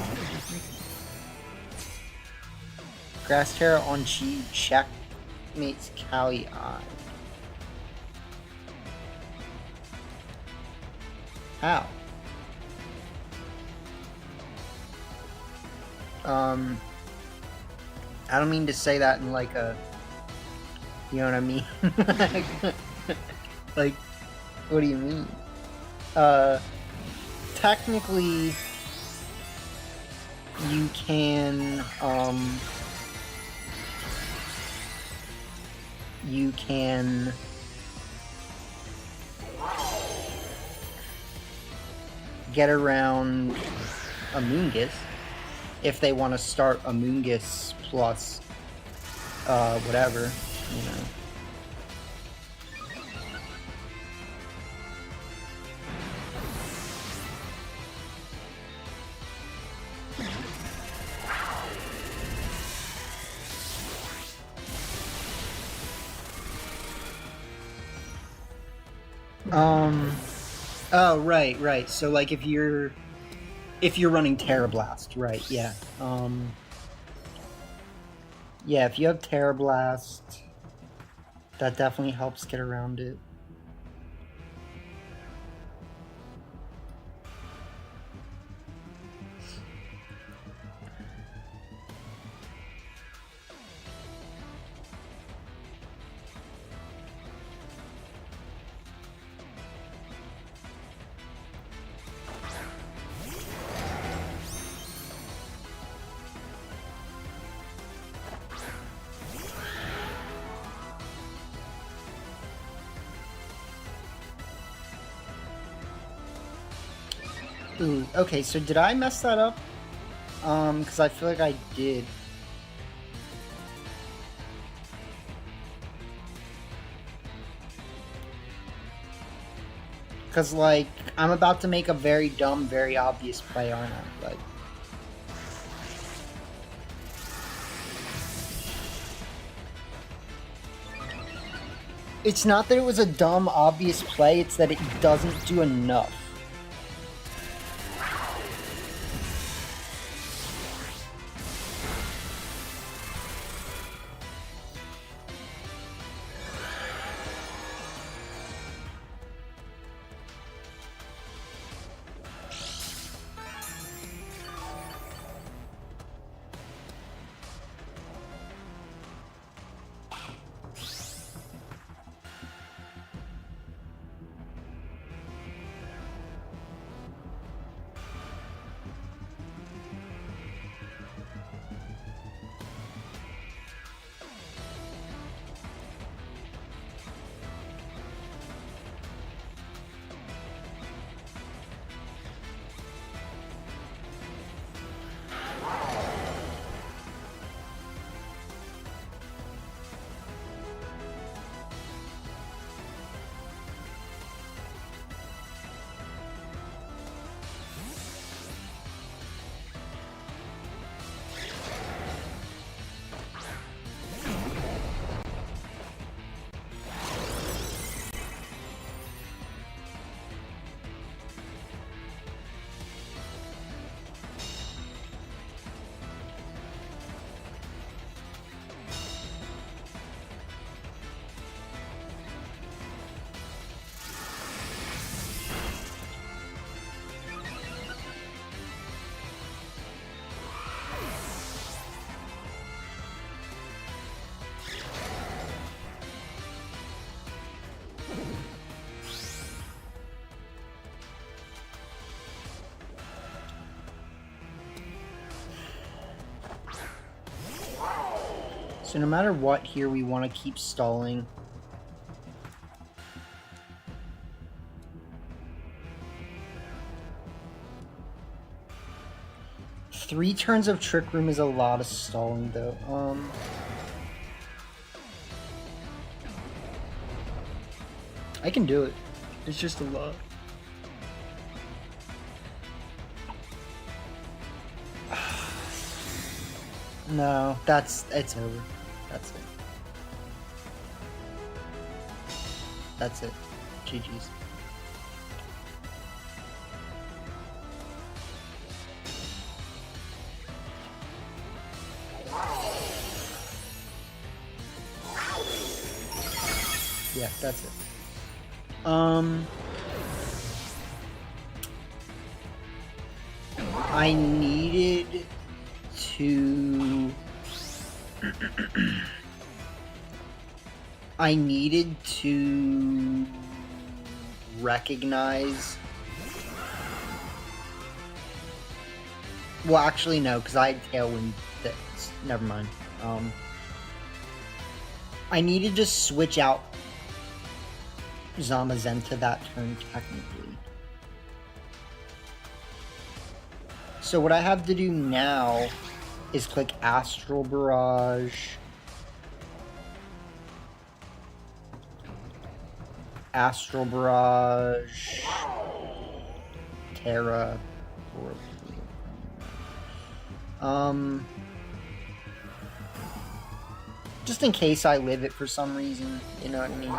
Grass Terra on Chi checkmates Cali. How? I don't mean to say that in like a, you know what I mean? Like, what do you mean? Technically, you can, get around Amoonguss if they want to start Amoonguss plus, whatever, you know. Oh, right. So, like, if you're running Terra Blast, right, yeah. Yeah, if you have Terra Blast, that definitely helps get around it. Ooh, okay, so did I mess that up? Because I feel like I did. Because, like, I'm about to make a very dumb, very obvious play, aren't I? Like, it's not that it was a dumb, obvious play, it's that it doesn't do enough. So no matter what here, we want to keep stalling. Three turns of Trick Room is a lot of stalling, though. I can do it. It's just a lot. No, it's over. That's it. That's it. GG's. Yeah, that's it. I needed to I needed to recognize. Well, actually, no, because I had Tailwind. Never mind. I needed to switch out Zamazenta that turn, technically. So what I have to do now is click Astral Barrage, Astral Barrage, Terra, just in case I live it for some reason, you know what I mean?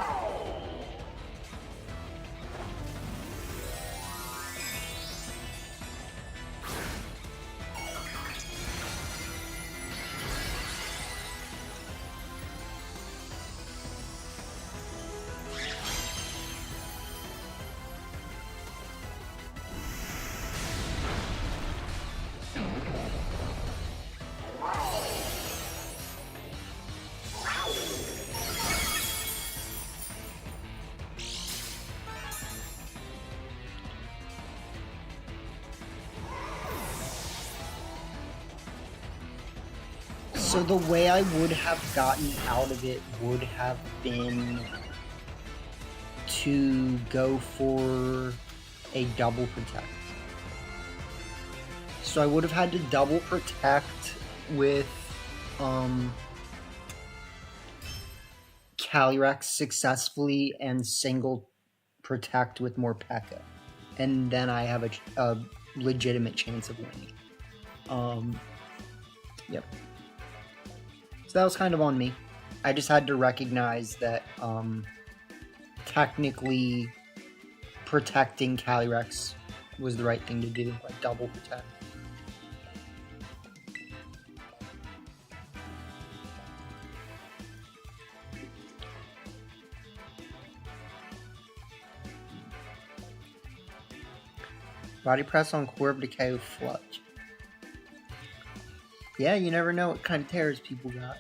So the way I would have gotten out of it would have been to go for a double protect. So I would have had to double protect with Calyrex successfully and single protect with more P.E.K.K.A. And then I have a legitimate chance of winning. Yep. So that was kind of on me. I just had to recognize that technically protecting Calyrex was the right thing to do, like double protect. Body press on Corb to KO Flutch. Yeah, you never know what kind of tears people got.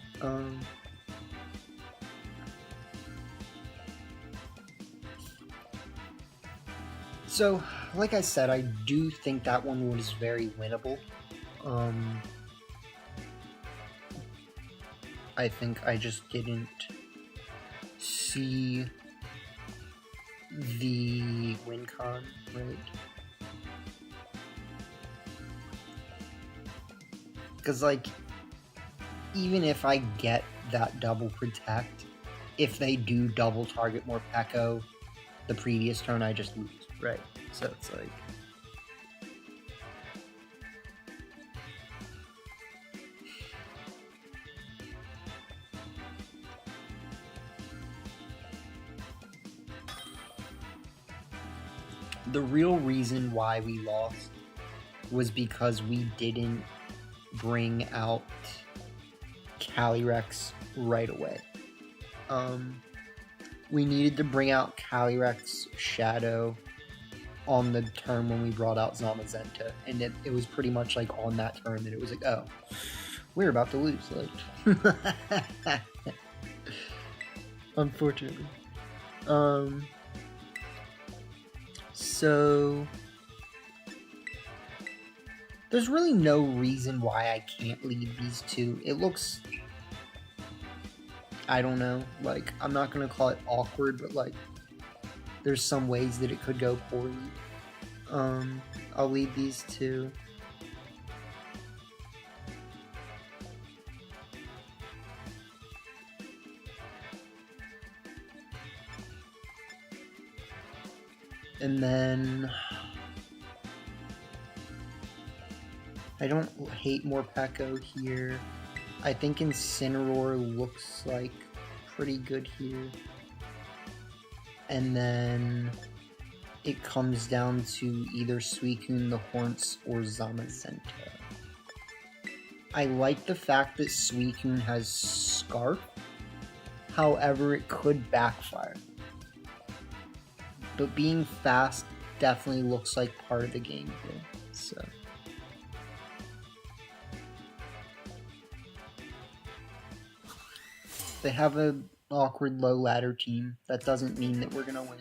So, like I said, I do think that one was very winnable. I think I just didn't see the win con, right? Because, like, even if I get that double protect, if they do double target more P.E.K.K.A. the previous turn, I just lose, right? So it's like... The real reason why we lost was because we didn't bring out Calyrex right away. We needed to bring out Calyrex Shadow on the turn when we brought out Zamazenta, and it was pretty much like on that turn that it was like, oh, we're about to lose, like. Unfortunately. So there's really no reason why I can't lead these two. It looks, I don't know, like, I'm not gonna call it awkward, but like, there's some ways that it could go poorly. I'll lead these two. And then I don't hate more P.E.K.K.A. here. I think Incineroar looks like pretty good here. And then it comes down to either Suicune the Horns or Zamazenta. I like the fact that Suicune has Scarf. However, it could backfire. But being fast definitely looks like part of the game here. So they have an awkward low ladder team. That doesn't mean that we're gonna win.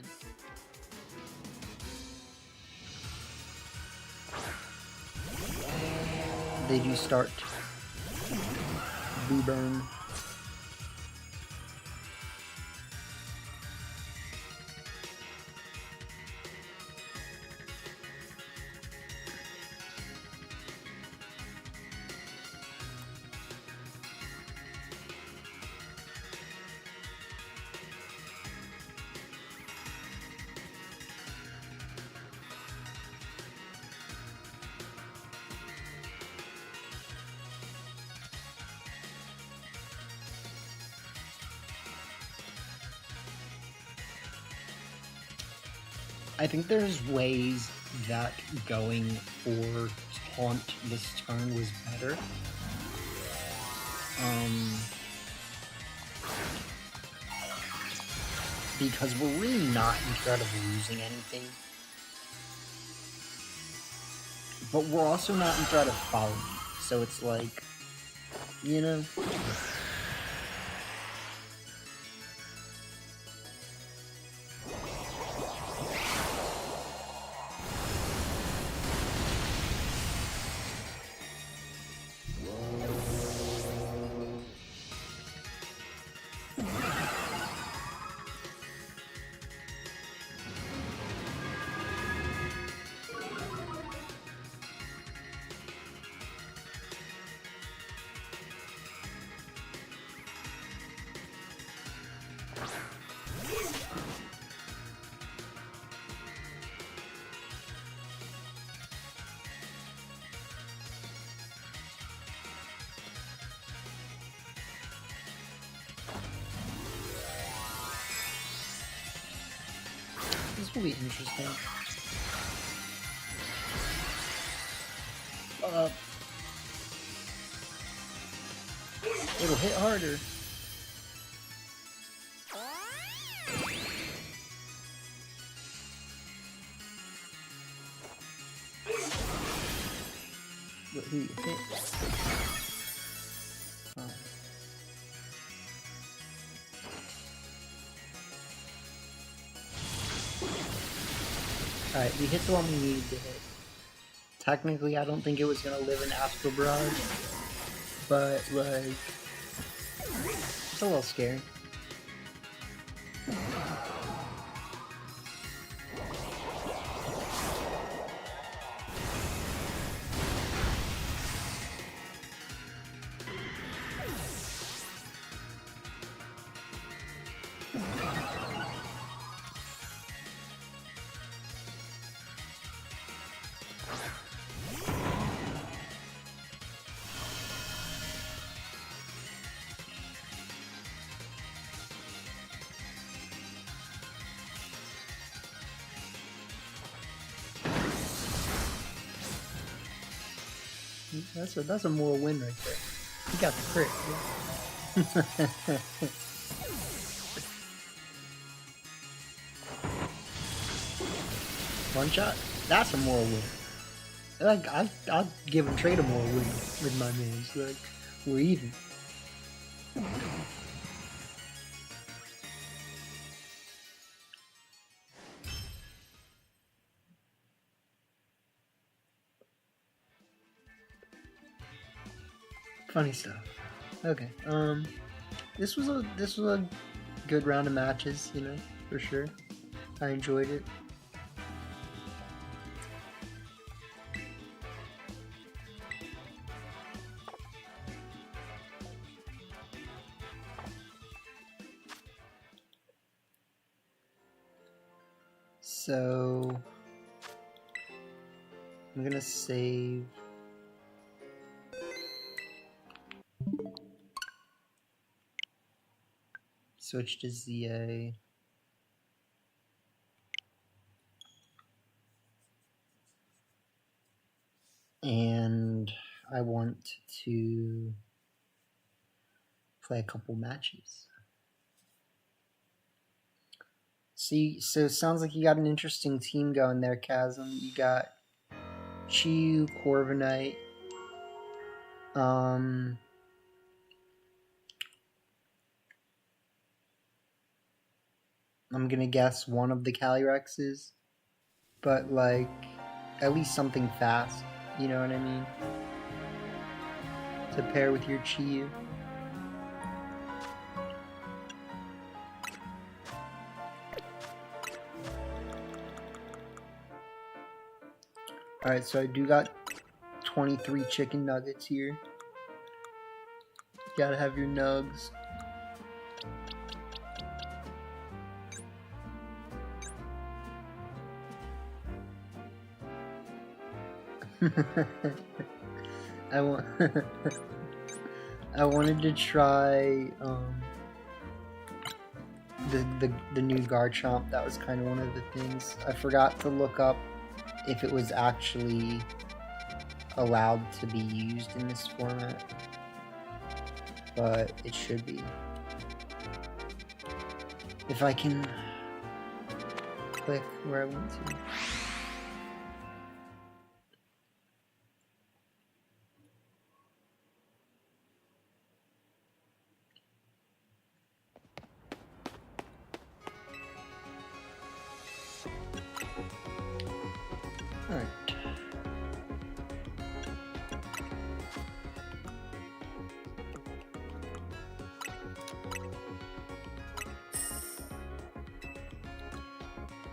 They do start Boo Burn. I think there's ways that going for Taunt this turn was better. Because we're really not in threat of losing anything. But we're also not in threat of following. So it's like, you know... This will be interesting. It'll hit harder. But who you hit? Alright, we hit the one we needed to hit. Technically, I don't think it was gonna live in Astral Barrage, but like, it's a little scary. That's a moral win right there. He got the crit. Yeah. One shot. That's a moral win. Like I'd give him trade a moral win with my mans. Like we're even. Funny stuff. Okay. This was a good round of matches, you know, for sure. I enjoyed it. So I'm gonna save. Switch to ZA. And I want to play a couple matches. See, so it sounds like you got an interesting team going there, Chasm. You got Chiyu, Corviknight, I'm gonna guess one of the Calyrexes, but like at least something fast, you know what I mean? To pair with your Chiyu. Alright, so I do got 23 chicken nuggets here. You gotta have your nugs. I wanted to try the new Garchomp. That was kind of one of the things. I forgot to look up if it was actually allowed to be used in this format, but it should be. If I can click where I want to. Alright.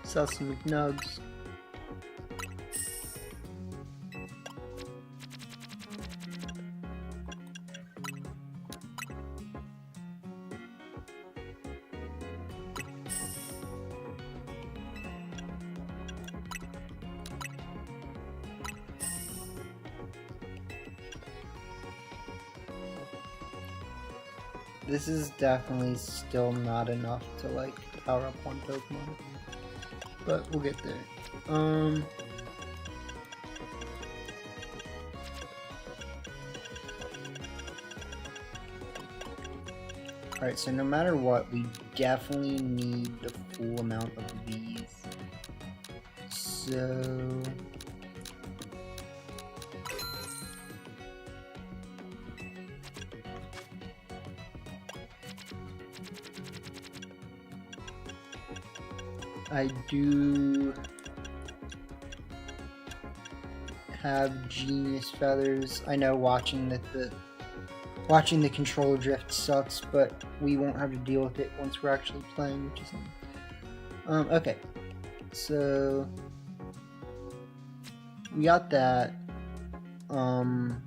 Sell some McNugs. This is definitely still not enough to like power up one Pokemon, but we'll get there. Alright, so no matter what, we definitely need the full amount of these. So... I do have genius feathers. I know watching the controller drift sucks, but we won't have to deal with it once we're actually playing, which is nice. Okay, so we got that, and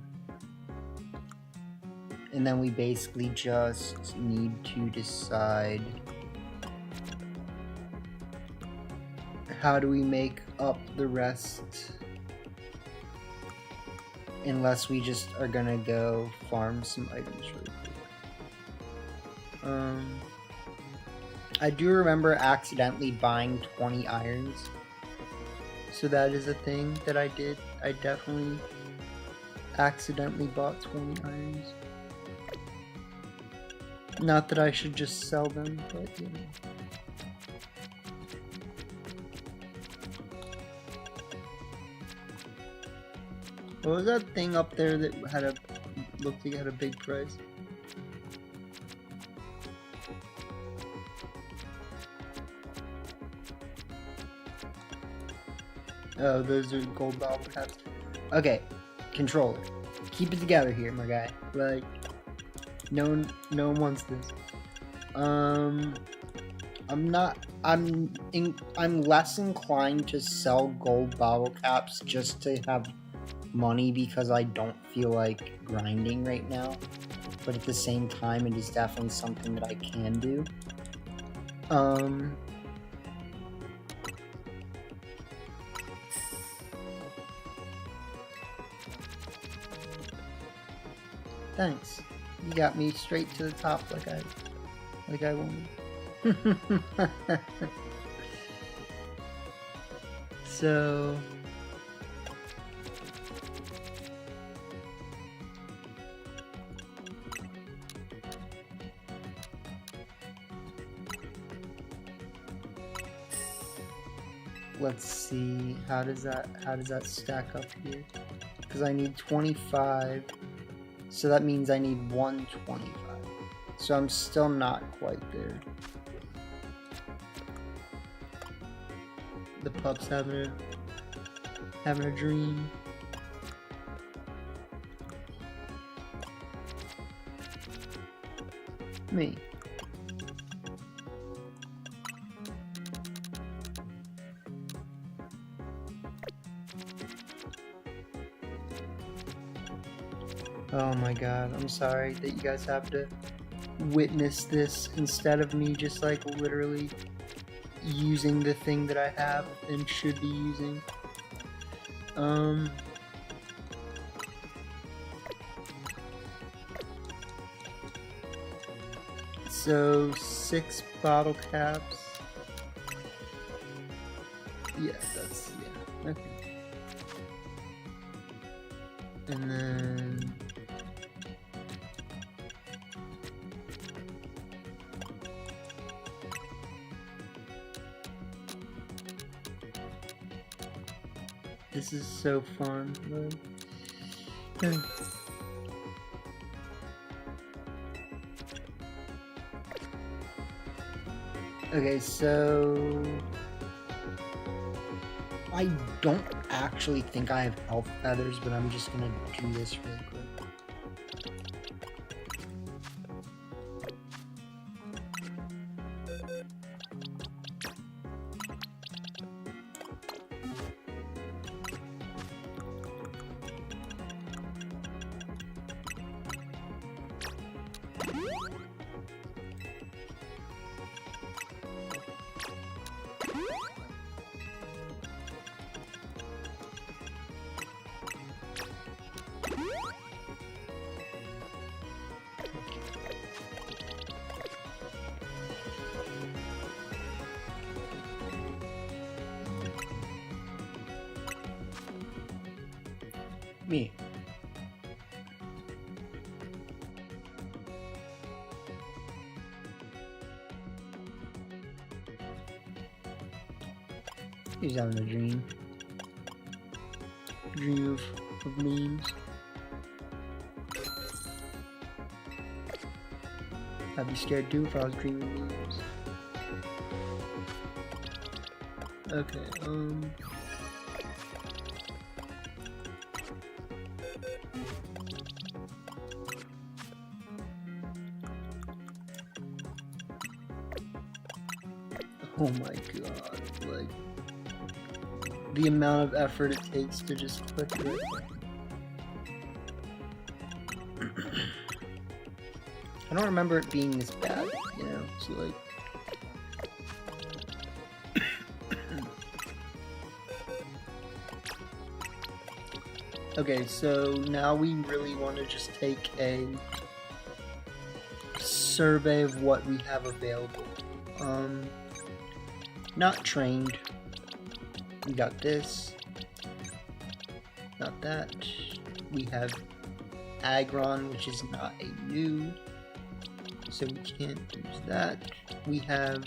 then we basically just need to decide how do we make up the rest, unless we just are gonna go farm some items really quick. I do remember accidentally buying 20 irons, so that is a thing that I did. I definitely accidentally bought 20 irons. Not that I should just sell them, but you know. What was that thing up there that had looked like it had a big price? Oh, those are gold bottle caps. Okay, controller. Keep it together here, my guy. Like, no one wants this. I'm less inclined to sell gold bottle caps just to have money because I don't feel like grinding right now, but at the same time it is definitely something that I can do. Thanks. You got me straight to the top like I wanted. So let's see, how does that stack up here? Because I need 25, so that means I need 125. So I'm still not quite there. The pup's having a dream. Me. Oh my god, I'm sorry that you guys have to witness this instead of me just like literally using the thing that I have and should be using. So 6 bottle caps. Yeah, okay. And then this is so fun, but okay, so I don't actually think I have elf feathers, but I'm just gonna do this really quick. Me. He's having a dream. Dream of memes. I'd be scared too if I was dreaming memes. Okay, oh my god, like, the amount of effort it takes to just click it. I don't remember it being this bad, you know, so like... Okay, so now we really want to just take a survey of what we have available. Not trained. We got this. Not that. We have Agron, which is not a new, so we can't use that. We have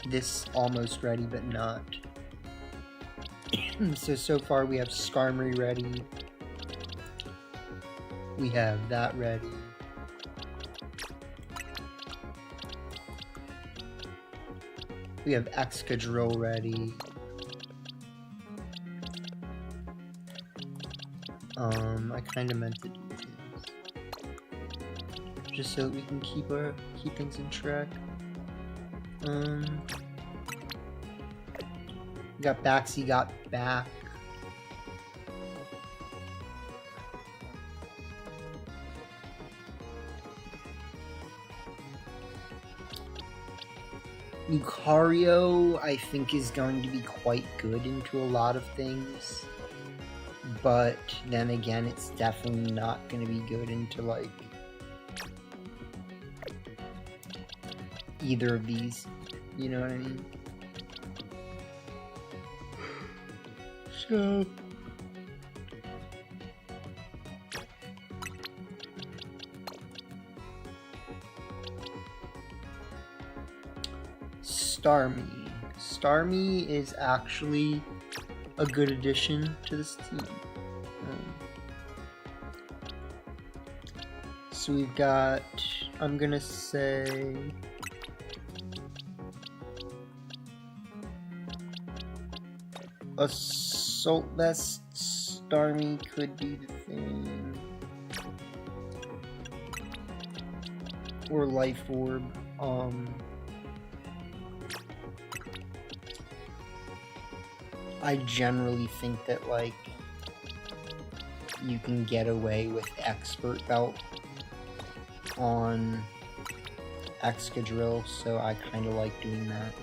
this almost ready, but not. So far we have Skarmory ready. We have that ready. We have Excadrill ready. I kind of meant to do things just so that we can keep things in track. We got Baxi got back. Lucario, I think, is going to be quite good into a lot of things. But then again, it's definitely not going to be good into, like, either of these. You know what I mean? So... Starmie. Starmie is actually a good addition to this team. So we've got, I'm gonna say, Assault Vest Starmie could be the thing, or Life Orb. I generally think that, like, you can get away with Expert Belt on Excadrill, so I kind of like doing that.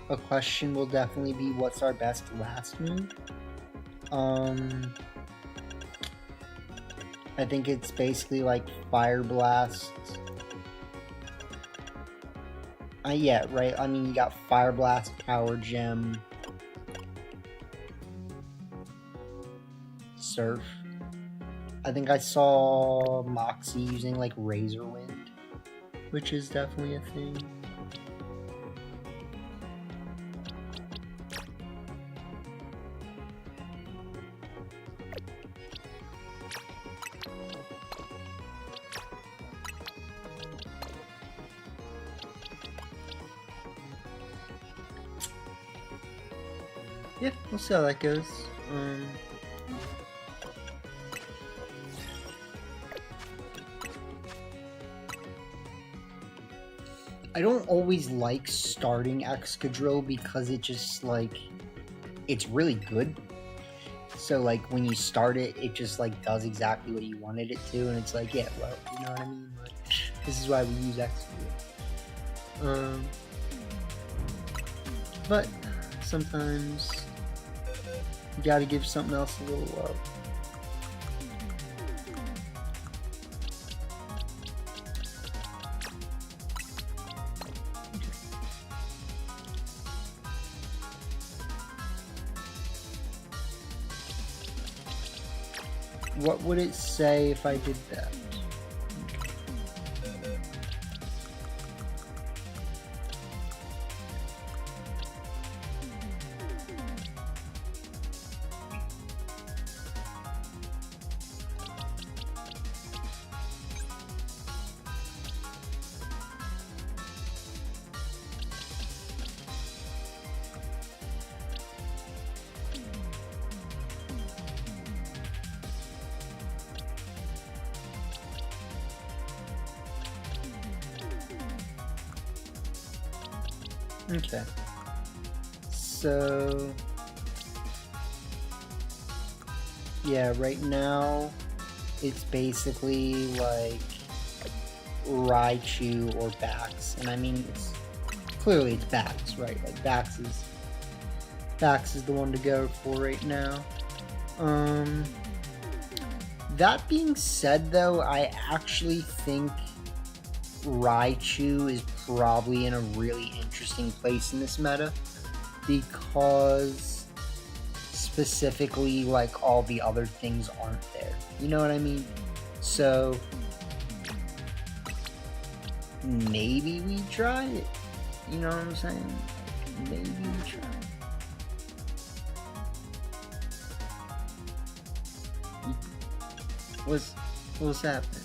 A question will definitely be, what's our best last move? I think it's basically like Fire Blast. Yeah, right. I mean, you got Fire Blast, Power Gem, Surf. I think I saw Moxie using like Razor Wind, which is definitely a thing. Yeah, we'll see how that goes. I don't always like starting Excadrill because it just, like, it's really good. So like when you start it, it just like does exactly what you wanted it to, and it's like, yeah, well, you know what I mean? Like, this is why we use Xview. But sometimes you gotta give something else a little love. What would it say if I did that? Okay, so yeah, right now it's basically like Raichu or Bax, and I mean clearly it's Bax, right? Like Bax is the one to go for right now. That being said, though, I actually think Raichu is probably in a really interesting place in this meta, because specifically like all the other things aren't there, you know what I mean? So maybe we try it, you know what I'm saying? Maybe we try it. What's happening?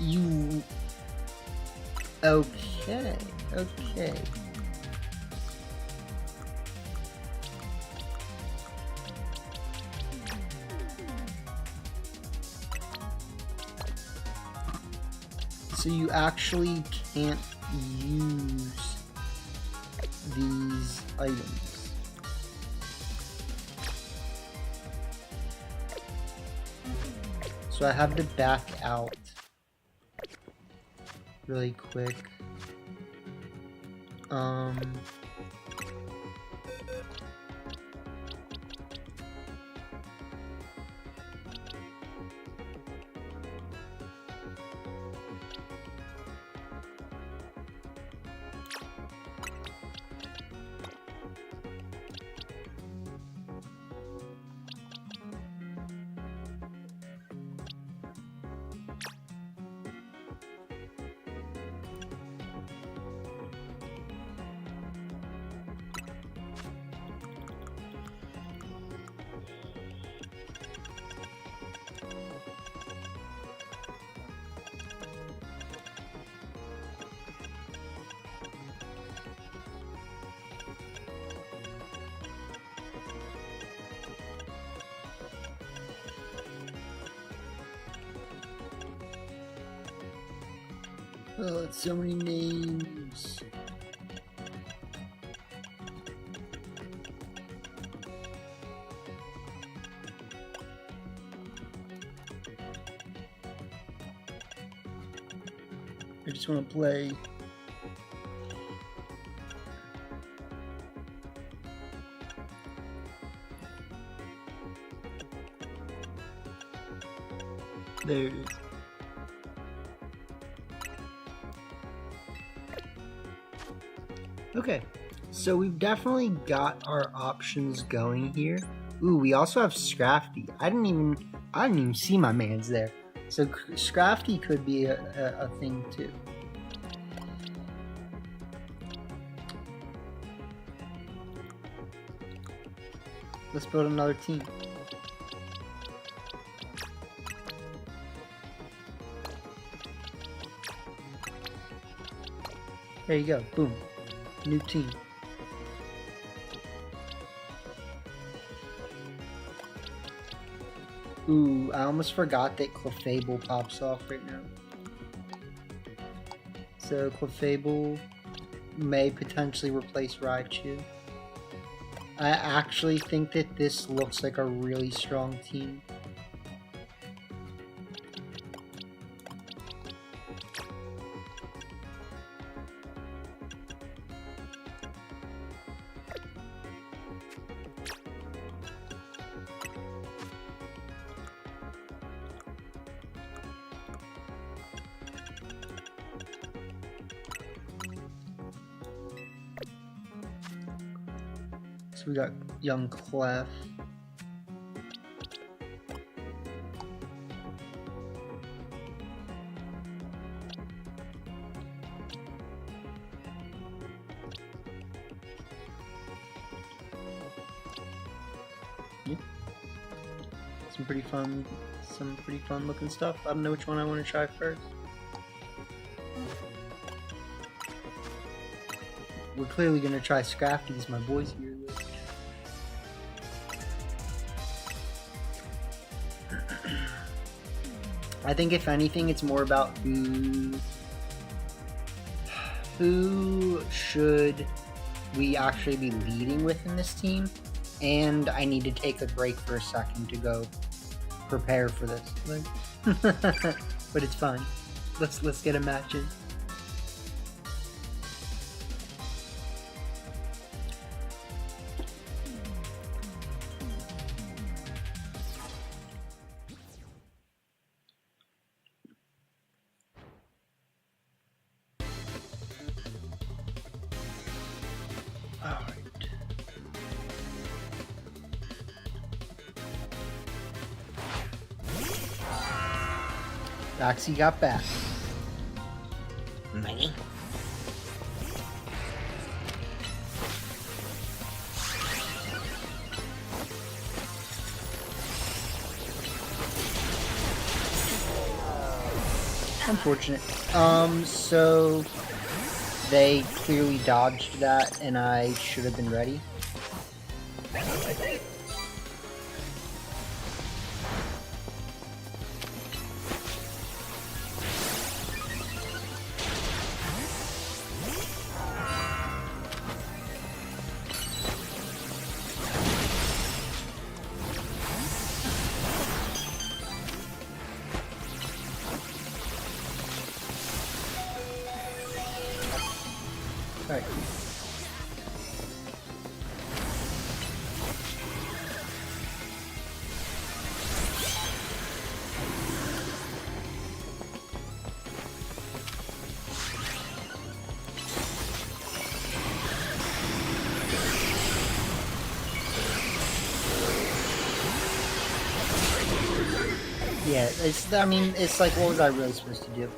You... Okay. So you actually can't use these items. So I have to back out really quick. Oh, it's so many names. I just want to play. There it is. Okay, so we've definitely got our options going here. Ooh, we also have Scrafty. I didn't even see my man's there. So Scrafty could be a thing too. Let's build another team. There you go, boom. New team. Ooh, I almost forgot that Clefable pops off right now. So Clefable may potentially replace Raichu. I actually think that this looks like a really strong team. So we got young Clef. Yeah. Some pretty fun looking stuff. I don't know which one I want to try first. We're clearly gonna try Scrafty's, my boys here. I think if anything, it's more about who should we actually be leading with in this team, and I need to take a break for a second to go prepare for this. But it's fine. Let's get a match in. Roxy got back. Money. Unfortunate. So they clearly dodged that, and I should have been ready. Alright. Yeah, I mean, it's like, what was I really supposed to do?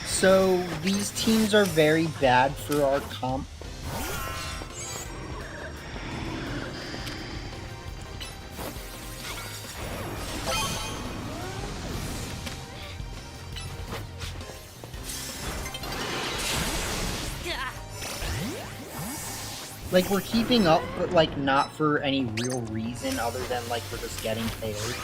So these teams are very bad for our comp. Like, we're keeping up, but like not for any real reason other than like we're just getting KO'd.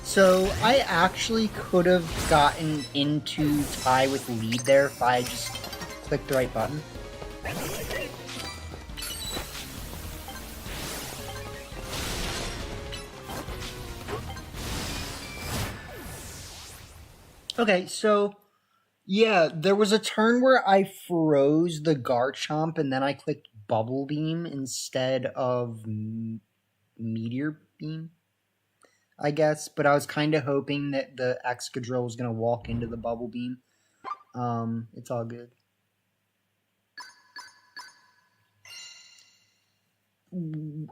So I actually could have gotten into tie with lead there if I just clicked the right button. Okay, so yeah, there was a turn where I froze the Garchomp and then I clicked Bubble Beam instead of Meteor Beam, I guess. But I was kind of hoping that the Excadrill was going to walk into the Bubble Beam. It's all good.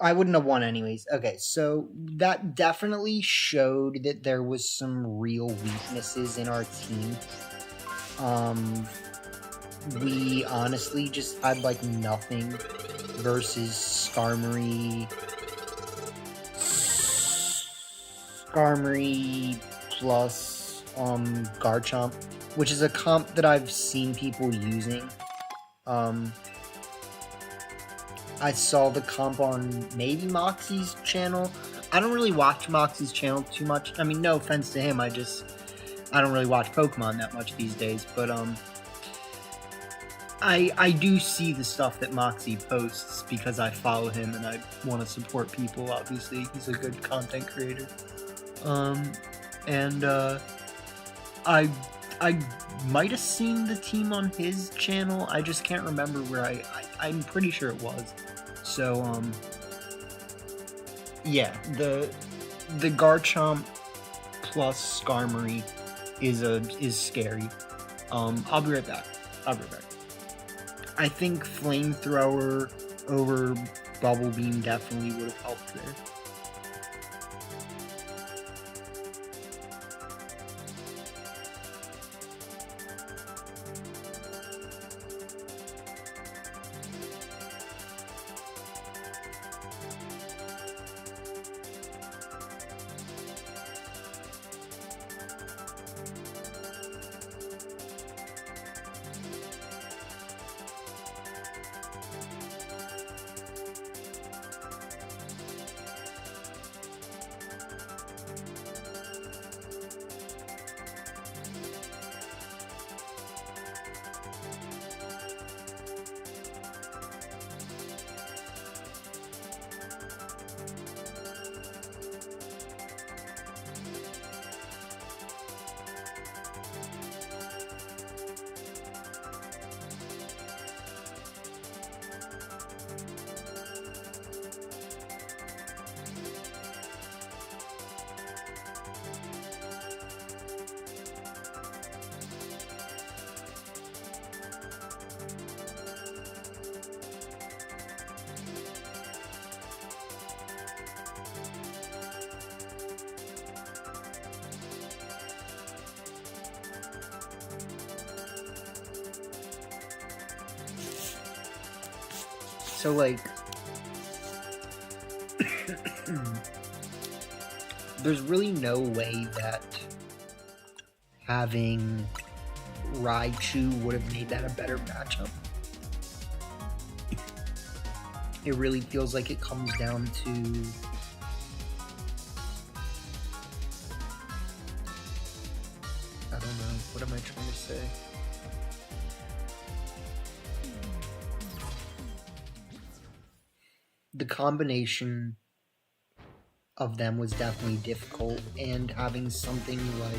I wouldn't have won anyways. Okay, so that definitely showed that there was some real weaknesses in our team. We honestly just had like nothing versus Skarmory plus Garchomp, which is a comp that I've seen people using. I saw the comp on maybe Moxie's channel. I don't really watch Moxie's channel too much. I mean, no offense to him, I don't really watch Pokemon that much these days, but I do see the stuff that Moxie posts because I follow him and I want to support people. Obviously, he's a good content creator. I might have seen the team on his channel. I just can't remember where I'm pretty sure it was. So yeah, the Garchomp plus Skarmory is scary. I'll be right back. I think Flamethrower over Bubble Beam definitely would have helped there. So, like, there's really no way that having Raichu would have made that a better matchup. It really feels like it comes down to I don't know, what am I trying to say? The combination of them was definitely difficult, and having something like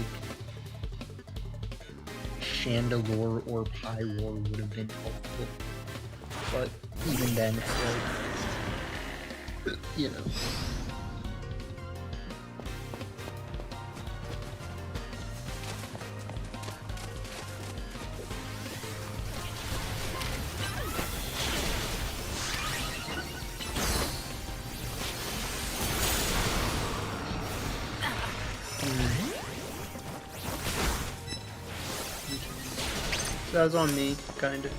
Chandelure or Pyroar would have been helpful. But even then, it's like, you know. That was on me, kind of.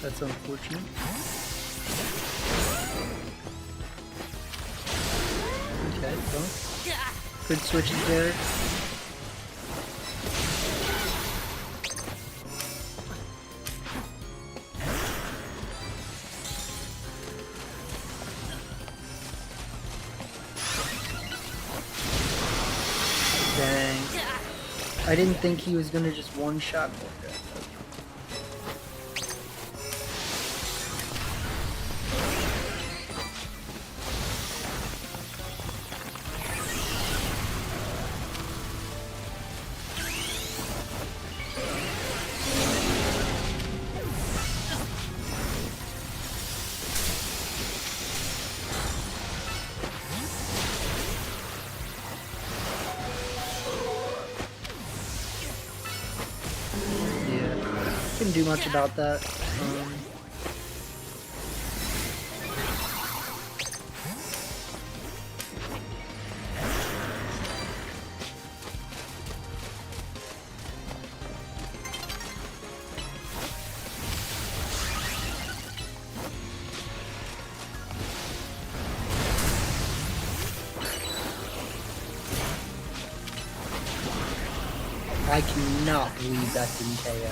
That's unfortunate. Okay, well, good switches there. I didn't think he was gonna just one-shot Morgan. Couldn't do much about that. I cannot believe that didn't KO.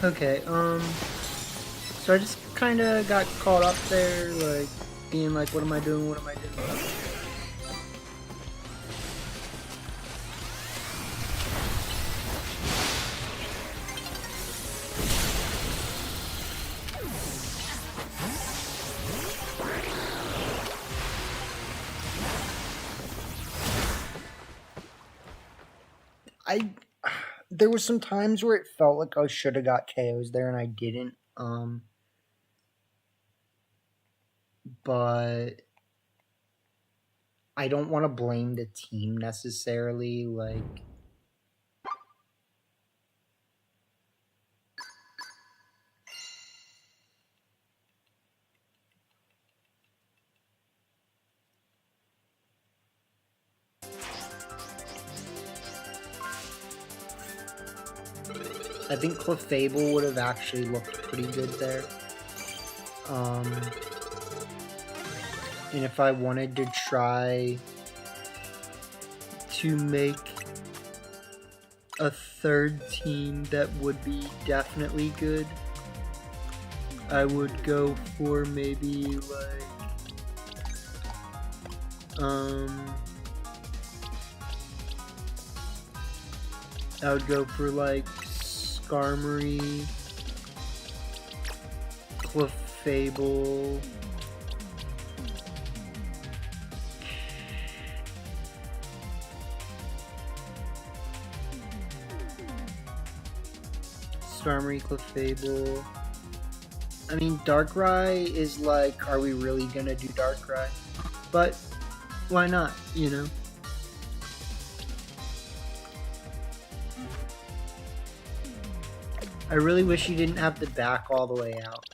Okay, so I just kinda got caught up there, like, being like, what am I doing, what am I doing? There was some times where it felt like I should have got KOs there and I didn't. But I don't want to blame the team necessarily. Like, I think Clefable would have actually looked pretty good there. And if I wanted to try to make a third team that would be definitely good, I would go for maybe like I would go for like Skarmory, Clefable, Clefable. I mean, Darkrai is like, are we really gonna do Darkrai? But why not, you know? I really wish you didn't have to back all the way out.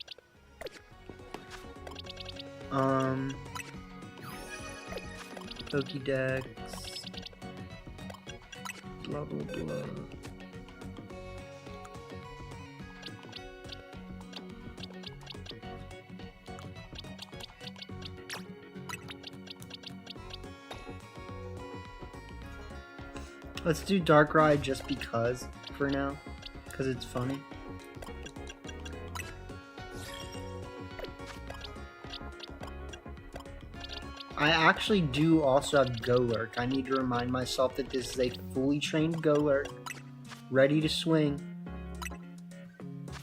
Pokédex. Blah blah blah. Let's do Darkrai just because for now, because it's funny. I actually do also have Golurk. I need to remind myself that this is a fully trained Golurk, ready to swing.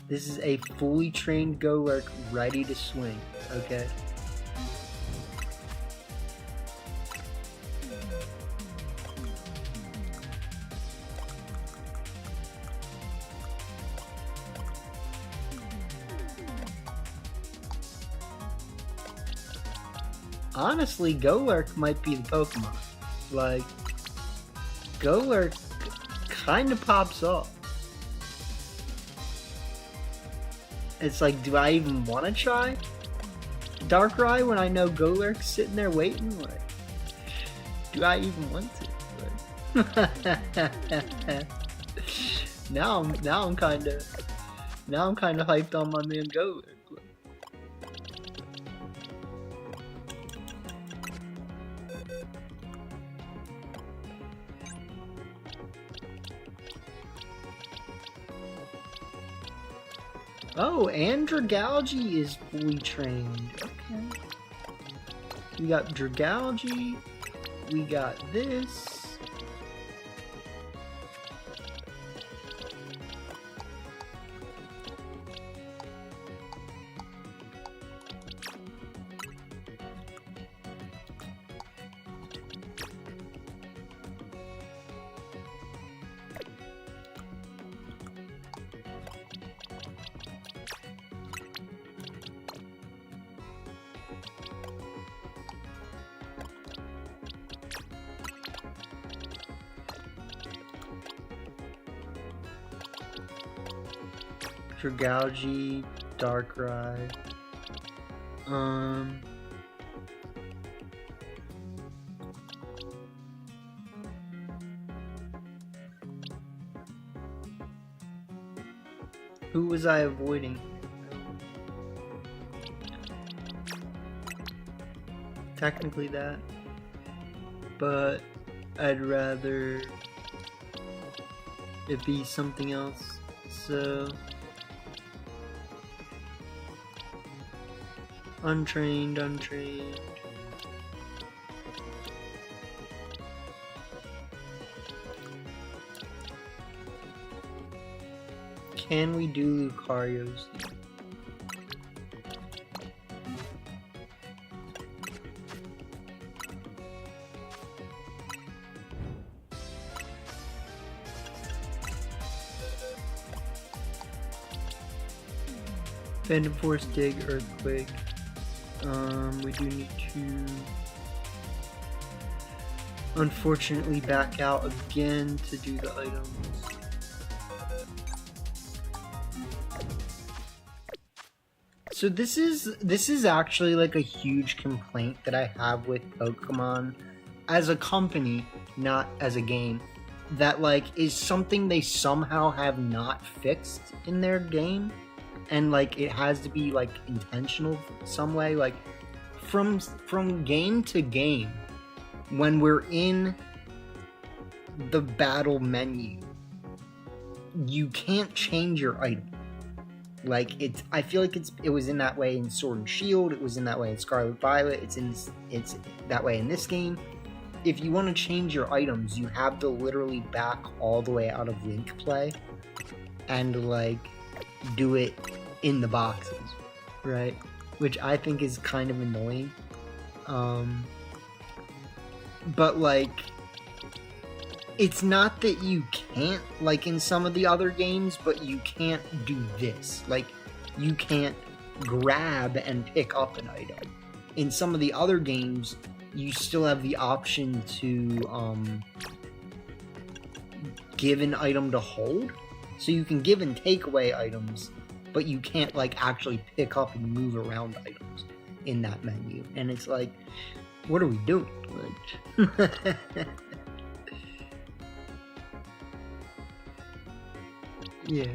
This is a fully trained Golurk, ready to swing, okay? Honestly, Golurk might be the Pokemon. Like, Golurk kind of pops off. It's like, do I even want to try Darkrai when I know Golurk's sitting there waiting? Like, do I even want to? Like, now I'm kind of hyped on my man Golurk. Oh, and Dragalge is fully trained. Okay. We got Dragalge. We got this. Dragalge, Darkrai. Who was I avoiding? Technically that, but I'd rather it be something else. So untrained. Can we do Lucario's? Phantom Force, Dig, Earthquake. We do need to unfortunately back out again to do the items. So this is actually like a huge complaint that I have with Pokemon as a company, not as a game, that like is something they somehow have not fixed in their game, and like it has to be like intentional some way. Like from game to game, when we're in the battle menu, you can't change your item. Like I feel like it was in that way in Sword and Shield. It was in that way in Scarlet Violet. It's that way in this game. If you want to change your items, you have to literally back all the way out of Link play and like do it in the boxes, right? Which I think is kind of annoying. But like, it's not that you can't, like in some of the other games, but you can't do this. Like, you can't grab and pick up an item. In some of the other games, you still have the option to give an item to hold. So you can give and take away items, but you can't like actually pick up and move around items in that menu. And it's like, what are we doing? Like, yeah,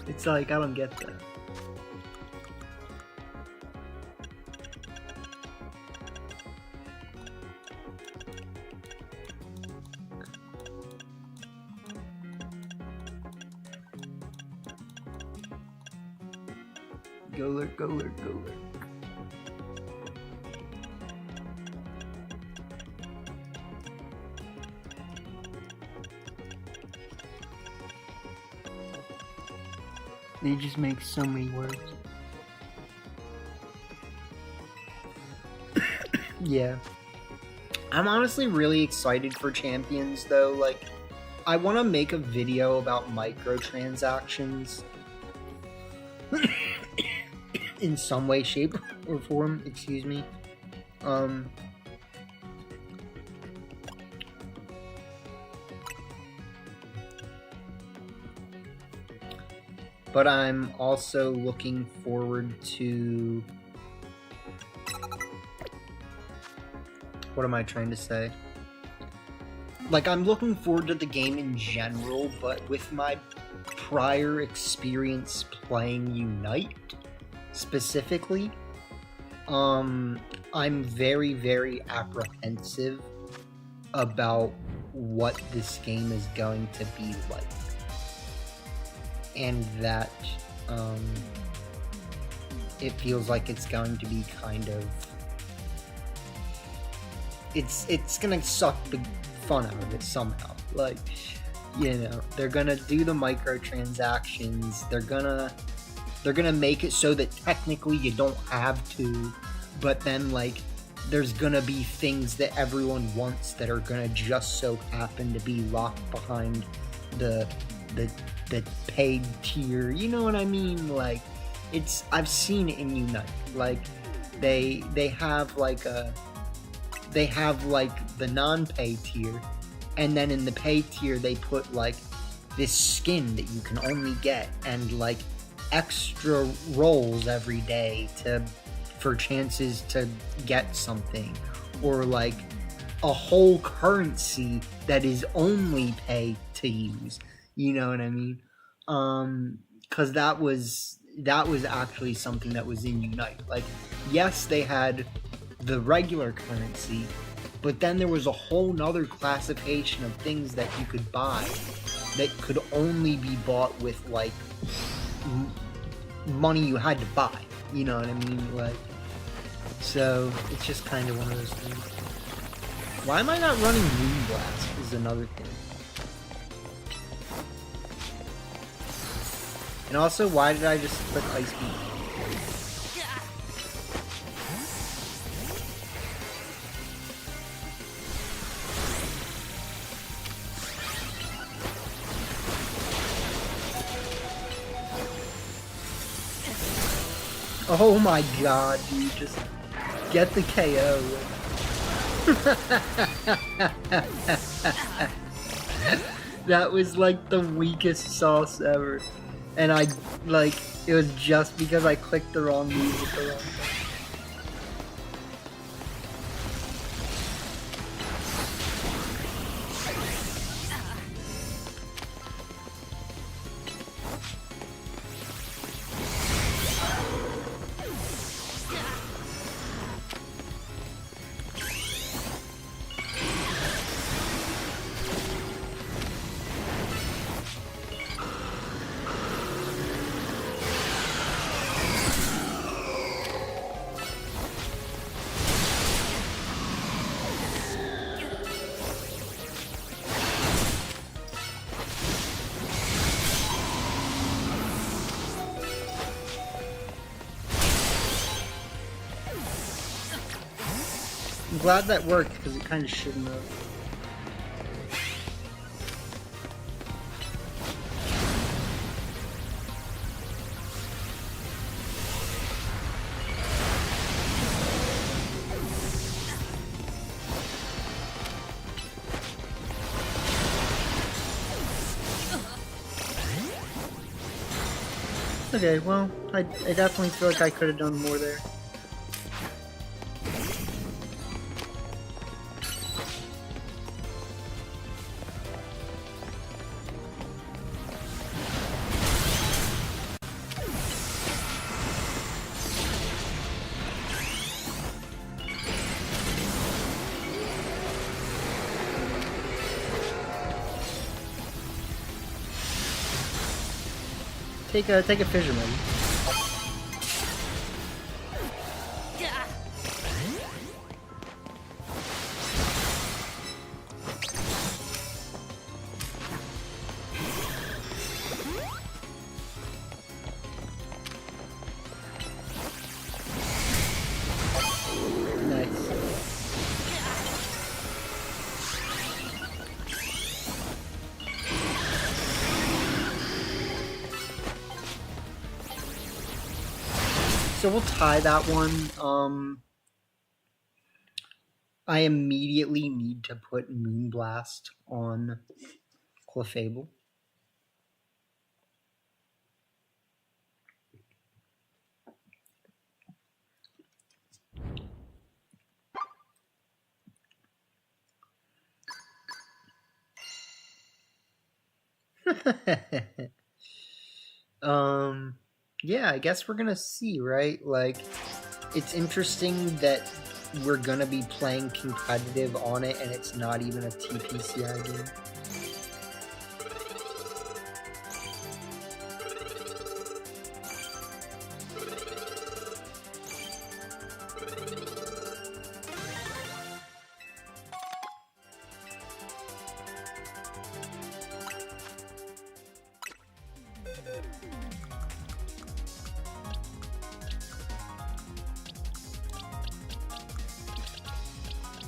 it's like, I don't get that. Go lurk, go lurk, go lurk. They just make so many words. Yeah. I'm honestly really excited for Champions though. Like, I want to make a video about microtransactions in some way, shape, or form, excuse me. But I'm also looking forward to... What am I trying to say? Like, I'm looking forward to the game in general, but with my prior experience playing Unite, specifically, I'm very, very apprehensive about what this game is going to be like. And that, it feels like it's going to be kind of... It's gonna suck the fun out of it somehow. Like, you know, they're gonna do the microtransactions, they're gonna make it so that technically you don't have to, but then, like, there's gonna be things that everyone wants that are gonna just so happen to be locked behind the paid tier, you know what I mean? Like, I've seen it in Unite. Like, they have like the non-pay tier, and then in the pay tier they put like this skin that you can only get, and like extra rolls every day for chances to get something, or like a whole currency that is only pay to use. You know what I mean? Because that was actually something that was in Unite. Like, yes, they had the regular currency, but then there was a whole nother classification of things that you could buy that could only be bought with like money you had to buy. You know what I mean? Like, so it's just kind of one of those things. Why am I not running Moonblast is another thing. And also, why did I just click Ice Beam? Oh my god, dude, just get the KO. That was like the weakest sauce ever. And it was just because I clicked the wrong move at the wrong time. I'm glad that worked, because it kind of shouldn't have. Okay, well, I definitely feel like I could have done more there. Take a fisherman. So we'll tie that one. I immediately need to put Moonblast on Clefable. Yeah, I guess we're gonna see, right? Like, it's interesting that we're gonna be playing competitive on it and it's not even a TPCI game.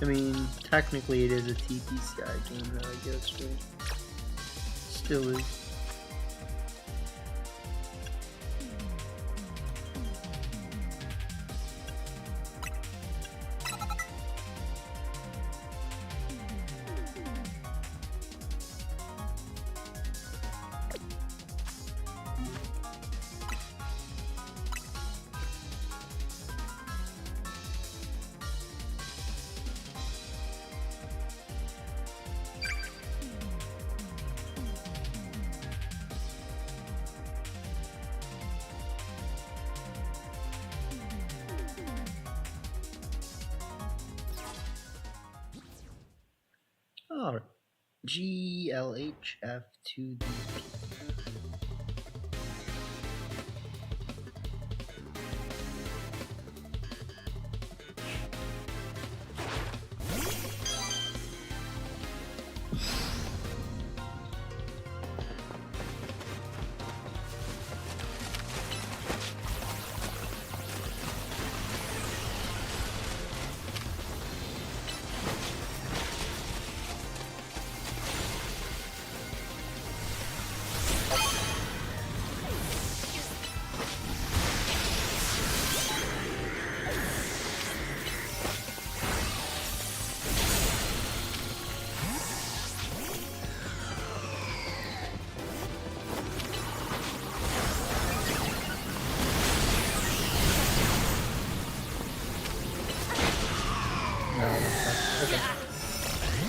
I mean, technically it is a TPCI game though, I guess, but still is. Oh, GLHF2D. Okay.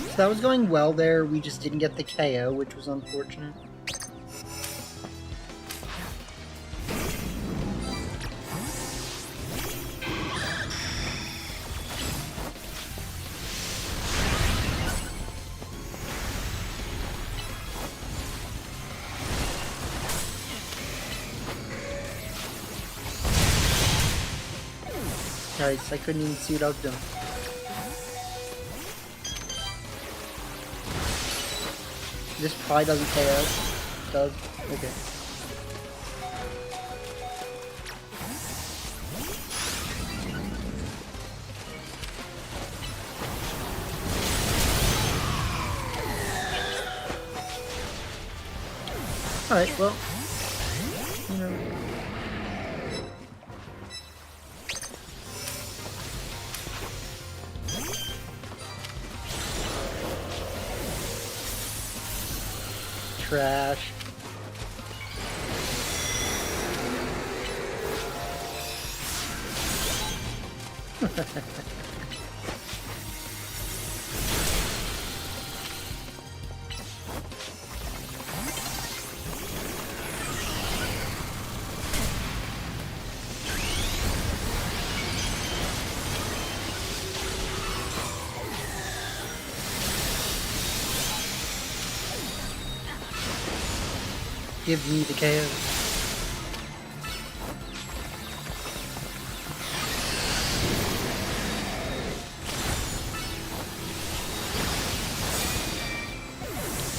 So that was going well there, we just didn't get the KO, which was unfortunate. Alright, I couldn't even see what I was doing. This probably doesn't KO. It does? Okay. Alright, well, you know. Trash. Give me the KO.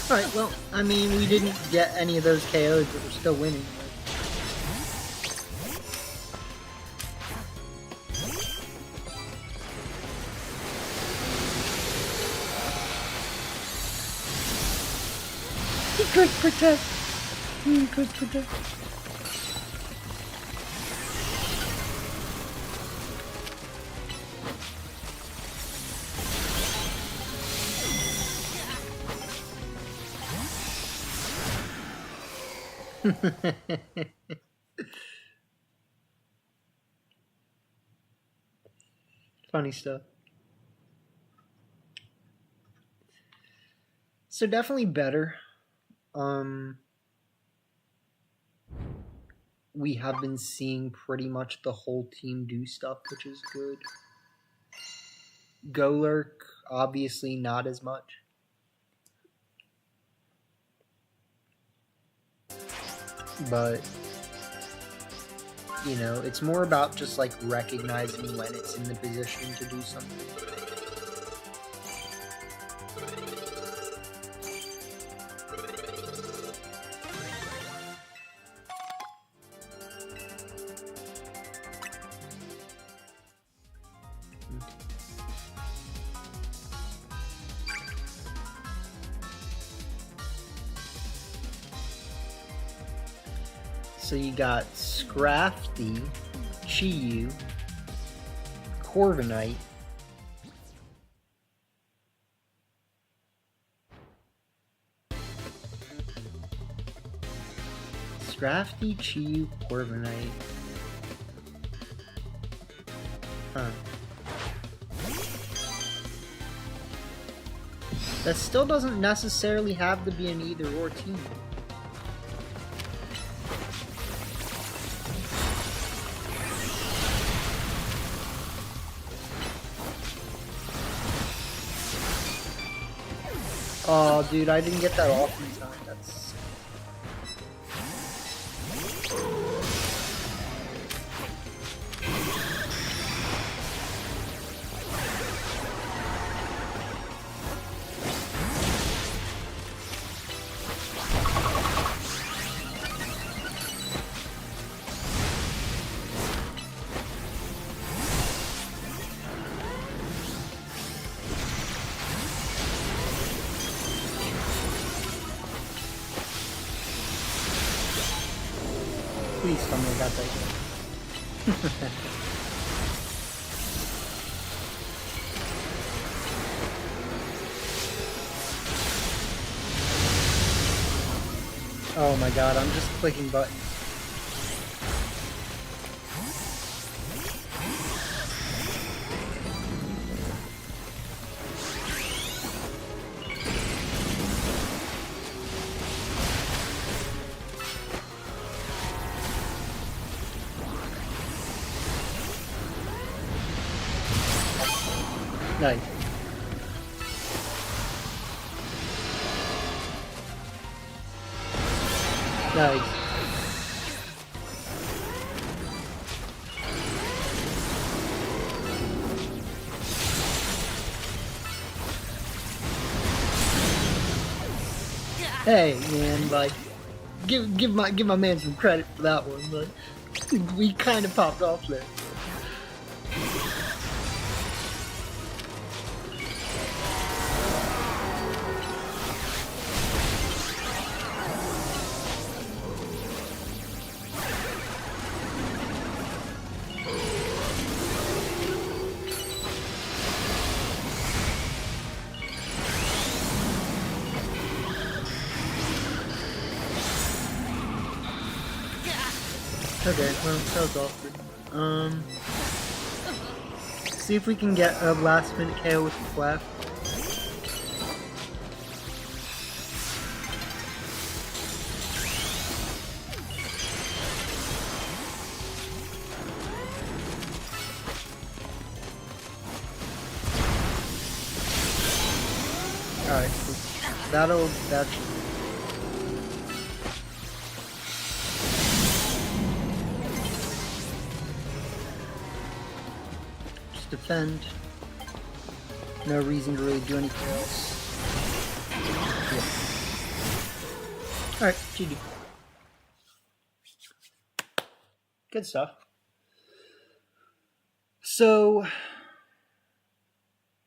Alright, well, I mean, we didn't get any of those KOs, but we're still winning. He could protect. He could protect. Funny stuff. So definitely better. We have been seeing pretty much the whole team do stuff, which is good. Golurk, obviously not as much. But, you know, it's more about just like recognizing when it's in the position to do something. So you got Scrafty, Chiyu, Corviknight, Scrafty, Chiyu, Corviknight. Huh. That still doesn't necessarily have to be an either or team. Oh, dude, I didn't get that off in time. That's... Please tell me I got that good. Oh my god, I'm just clicking buttons. Nice. Nice. Hey man, like give my man some credit for that one. Like we kind of popped off there. Okay, well, that was awkward. See if we can get a last minute KO with the flap. Alright, so that defend. No reason to really do anything else. Yeah. Alright, GG. Good stuff. So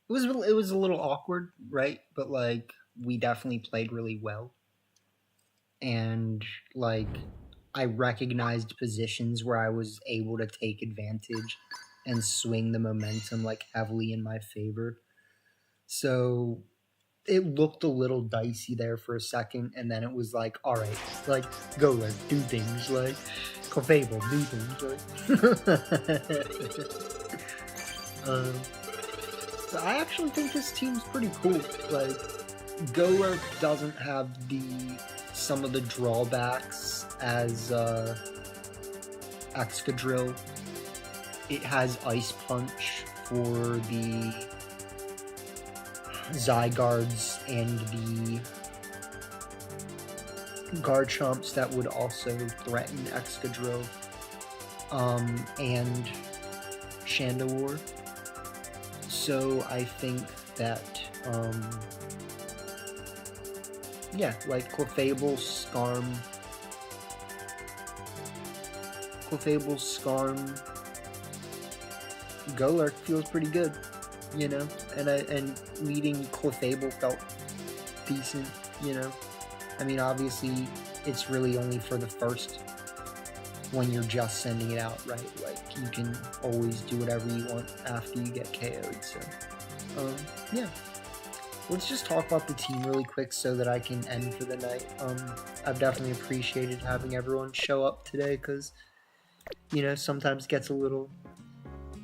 it was a little awkward, right? But like we definitely played really well. And like I recognized positions where I was able to take advantage and swing the momentum like heavily in my favor. So it looked a little dicey there for a second, and then it was like, all right, like go like do things, like Clefable, do things, like. So I actually think this team's pretty cool. Like Golurk doesn't have some of the drawbacks as Excadrill. It has Ice Punch for the Zygardes and the Garchomps that would also threaten Excadrill, and Chandelure. So I think that, yeah, like Clefable, Skarm, Golurk feels pretty good, you know, and meeting Clefable felt decent, you know. I mean, obviously, it's really only for the first when you're just sending it out, right? Like, you can always do whatever you want after you get KO'd, so, yeah. Let's just talk about the team really quick so that I can end for the night. I've definitely appreciated having everyone show up today, because, you know, sometimes it gets a little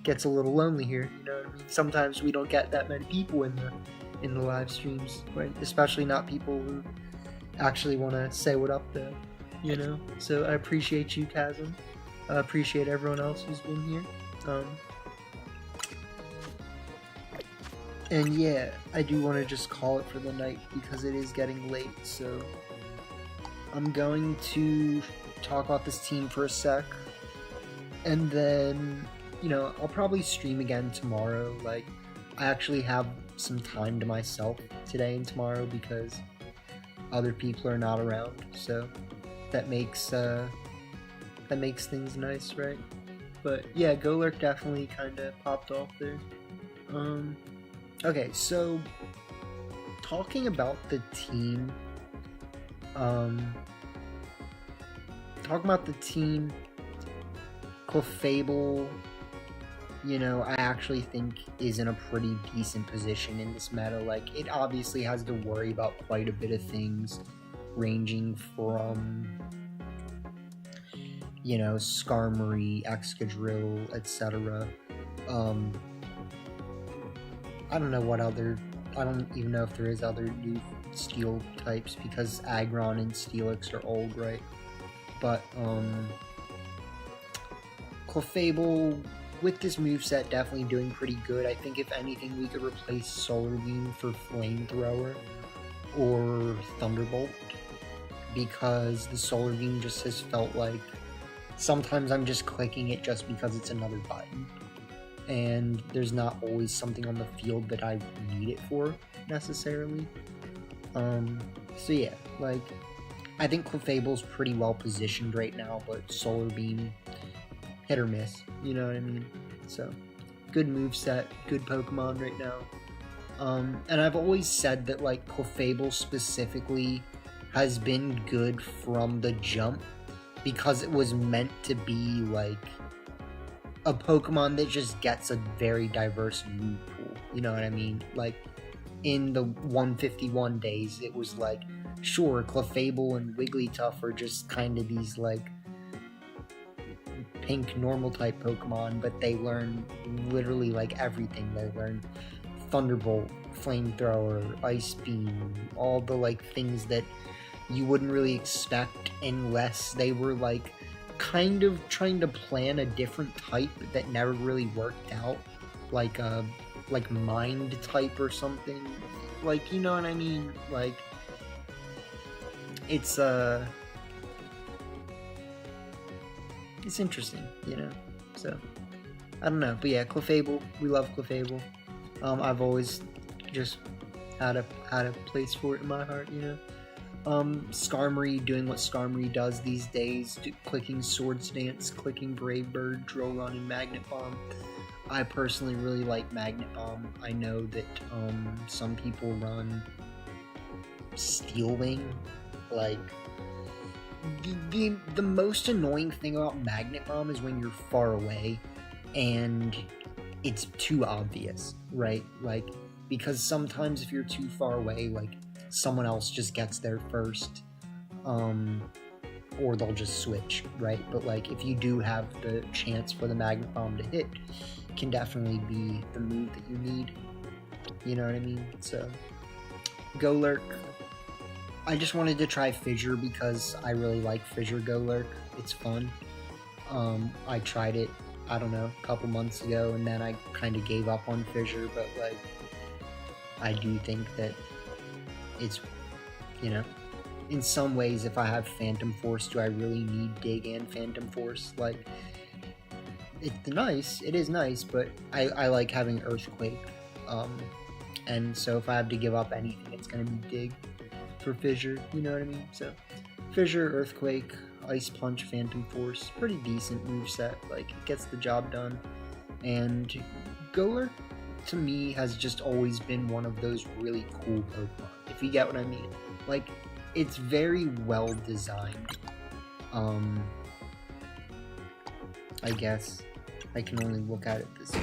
lonely here, you know what I mean? Sometimes we don't get that many people in the live streams, right? Especially not people who actually want to say what up there, you know? So I appreciate you, Chasm. I appreciate everyone else who's been here. And yeah, I do want to just call it for the night because it is getting late, so I'm going to talk about this team for a sec, and then, you know, I'll probably stream again tomorrow. Like, I actually have some time to myself today and tomorrow because other people are not around, so that makes things nice, right? But yeah, GoLurk definitely kind of popped off there. Okay, so talking about the team, Clefable, you know, I actually think is in a pretty decent position in this meta. Like, it obviously has to worry about quite a bit of things, ranging from, you know, Skarmory, Excadrill, etc. I don't know what other, I don't even know if there is other new steel types, because Aggron and Steelix are old, right? But, Clefable, with this moveset, definitely doing pretty good. I think if anything, we could replace Solar Beam for Flamethrower or Thunderbolt, because the Solar Beam just has felt like sometimes I'm just clicking it just because it's another button, and there's not always something on the field that I need it for, necessarily. So yeah, like, I think Clefable's pretty well positioned right now, but Solar Beam, hit or miss, you know what I mean? So, good moveset, good Pokemon right now. And I've always said that, like, Clefable specifically has been good from the jump, because it was meant to be, like, a Pokemon that just gets a very diverse move pool, you know what I mean? Like, in the 151 days, it was like, sure, Clefable and Wigglytuff are just kind of these, like, pink normal type Pokemon, but they learn literally, like, everything. They learn Thunderbolt, Flamethrower, Ice Beam, all the, like, things that you wouldn't really expect unless they were, like, kind of trying to plan a different type that never really worked out, like Mind type or something, like, you know what I mean? Like, it's interesting, you know? So, I don't know, but yeah, Clefable, we love Clefable. I've always just had a place for it in my heart, you know? Skarmory doing what Skarmory does these days, clicking Swords Dance, clicking Brave Bird, Drill Run, and Magnet Bomb. I personally really like Magnet Bomb. I know that some people run Steel Wing. Like, the most annoying thing about Magnet Bomb is when you're far away and it's too obvious, right? Like, because sometimes if you're too far away, like, someone else just gets there first, or they'll just switch, right? But, like, if you do have the chance for the Magnet Bomb to hit, it can definitely be the move that you need, you know what I mean? So, GoLurk, I just wanted to try Fissure because I really like Fissure GoLurk. It's fun. I tried it, I don't know, a couple months ago, and then I kind of gave up on Fissure, but, like, I do think that it's, you know, in some ways, if I have Phantom Force, do I really need Dig and Phantom Force? Like, it's nice, it is nice, but I like having Earthquake, and so if I have to give up anything, it's gonna be Dig for Fissure, you know what I mean? So, Fissure, Earthquake, Ice Punch, Phantom Force, pretty decent moveset, like, it gets the job done, and GoLurk, to me, has just always been one of those really cool Pokemon, if you get what I mean. Like, it's very well designed. I guess. I can only look at it this way.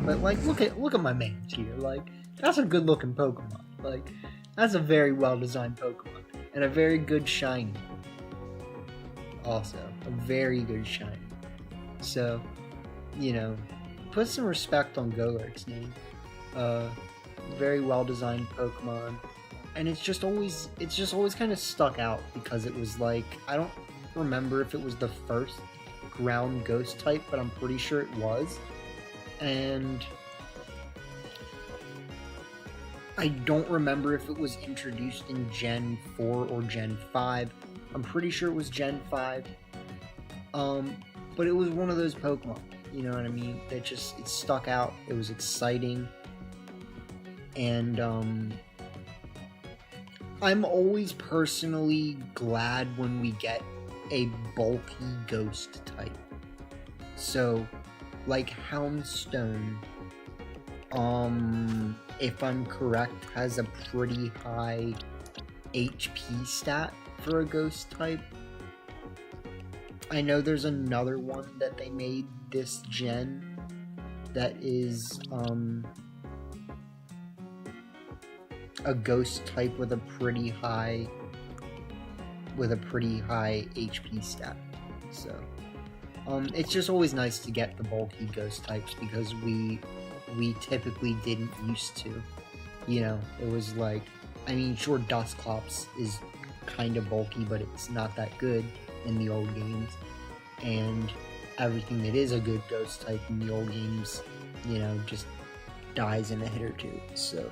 But like, look at my man's here. Like, that's a good looking Pokemon. Like, that's a very well designed Pokemon. And a very good shiny. Also, a very good shiny. So, you know, put some respect on Golurk's name. Very well designed Pokemon. And it's just always kind of stuck out because it was like, I don't remember if it was the first ground ghost type, but I'm pretty sure it was. And I don't remember if it was introduced in Gen 4 or Gen 5. I'm pretty sure it was Gen 5. But it was one of those Pokemon, you know what I mean? That just, it stuck out. It was exciting. And I'm always personally glad when we get a bulky ghost type. So, like Houndstone, if I'm correct, has a pretty high HP stat for a ghost type. I know there's another one that they made this gen that is a ghost type with a pretty high HP stat. So it's just always nice to get the bulky ghost types because we typically didn't used to. You know, it was like, I mean, sure, Dusclops is kind of bulky, but it's not that good in the old games. And everything that is a good ghost type in the old games, you know, just dies in a hit or two. So,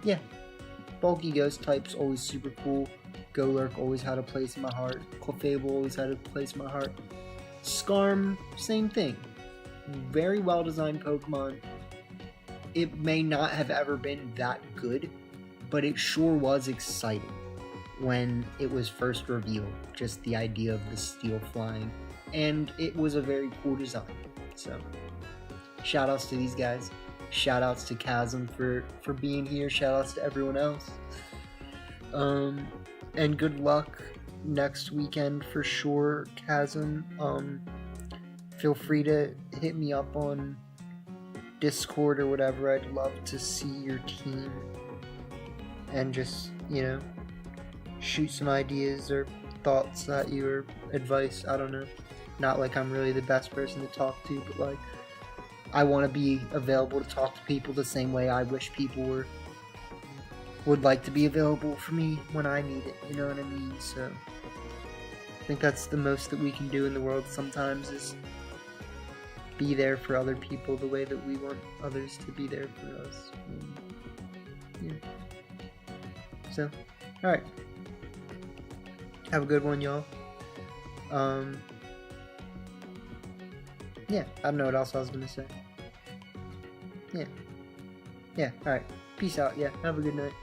yeah, bulky ghost types always super cool. Golurk always had a place in my heart. Clefable always had a place in my heart. Skarm, same thing. Very well designed Pokemon. It may not have ever been that good, but it sure was exciting when it was first revealed. Just the idea of the steel flying. And it was a very cool design. So, shout outs to these guys. Shout outs to Chasm for being here. Shout outs to everyone else. And good luck next weekend for sure, Chasm. Feel free to hit me up on Discord or whatever. I'd love to see your team and just, you know, shoot some ideas or thoughts at you or advice. I don't know. Not like I'm really the best person to talk to, but like, I want to be available to talk to people the same way I wish people would like to be available for me when I need it, you know what I mean? So, I think that's the most that we can do in the world sometimes, is be there for other people the way that we want others to be there for us. Yeah. So, alright. Have a good one, y'all. Yeah, I don't know what else I was gonna say. Yeah, alright. Peace out, yeah. Have a good night.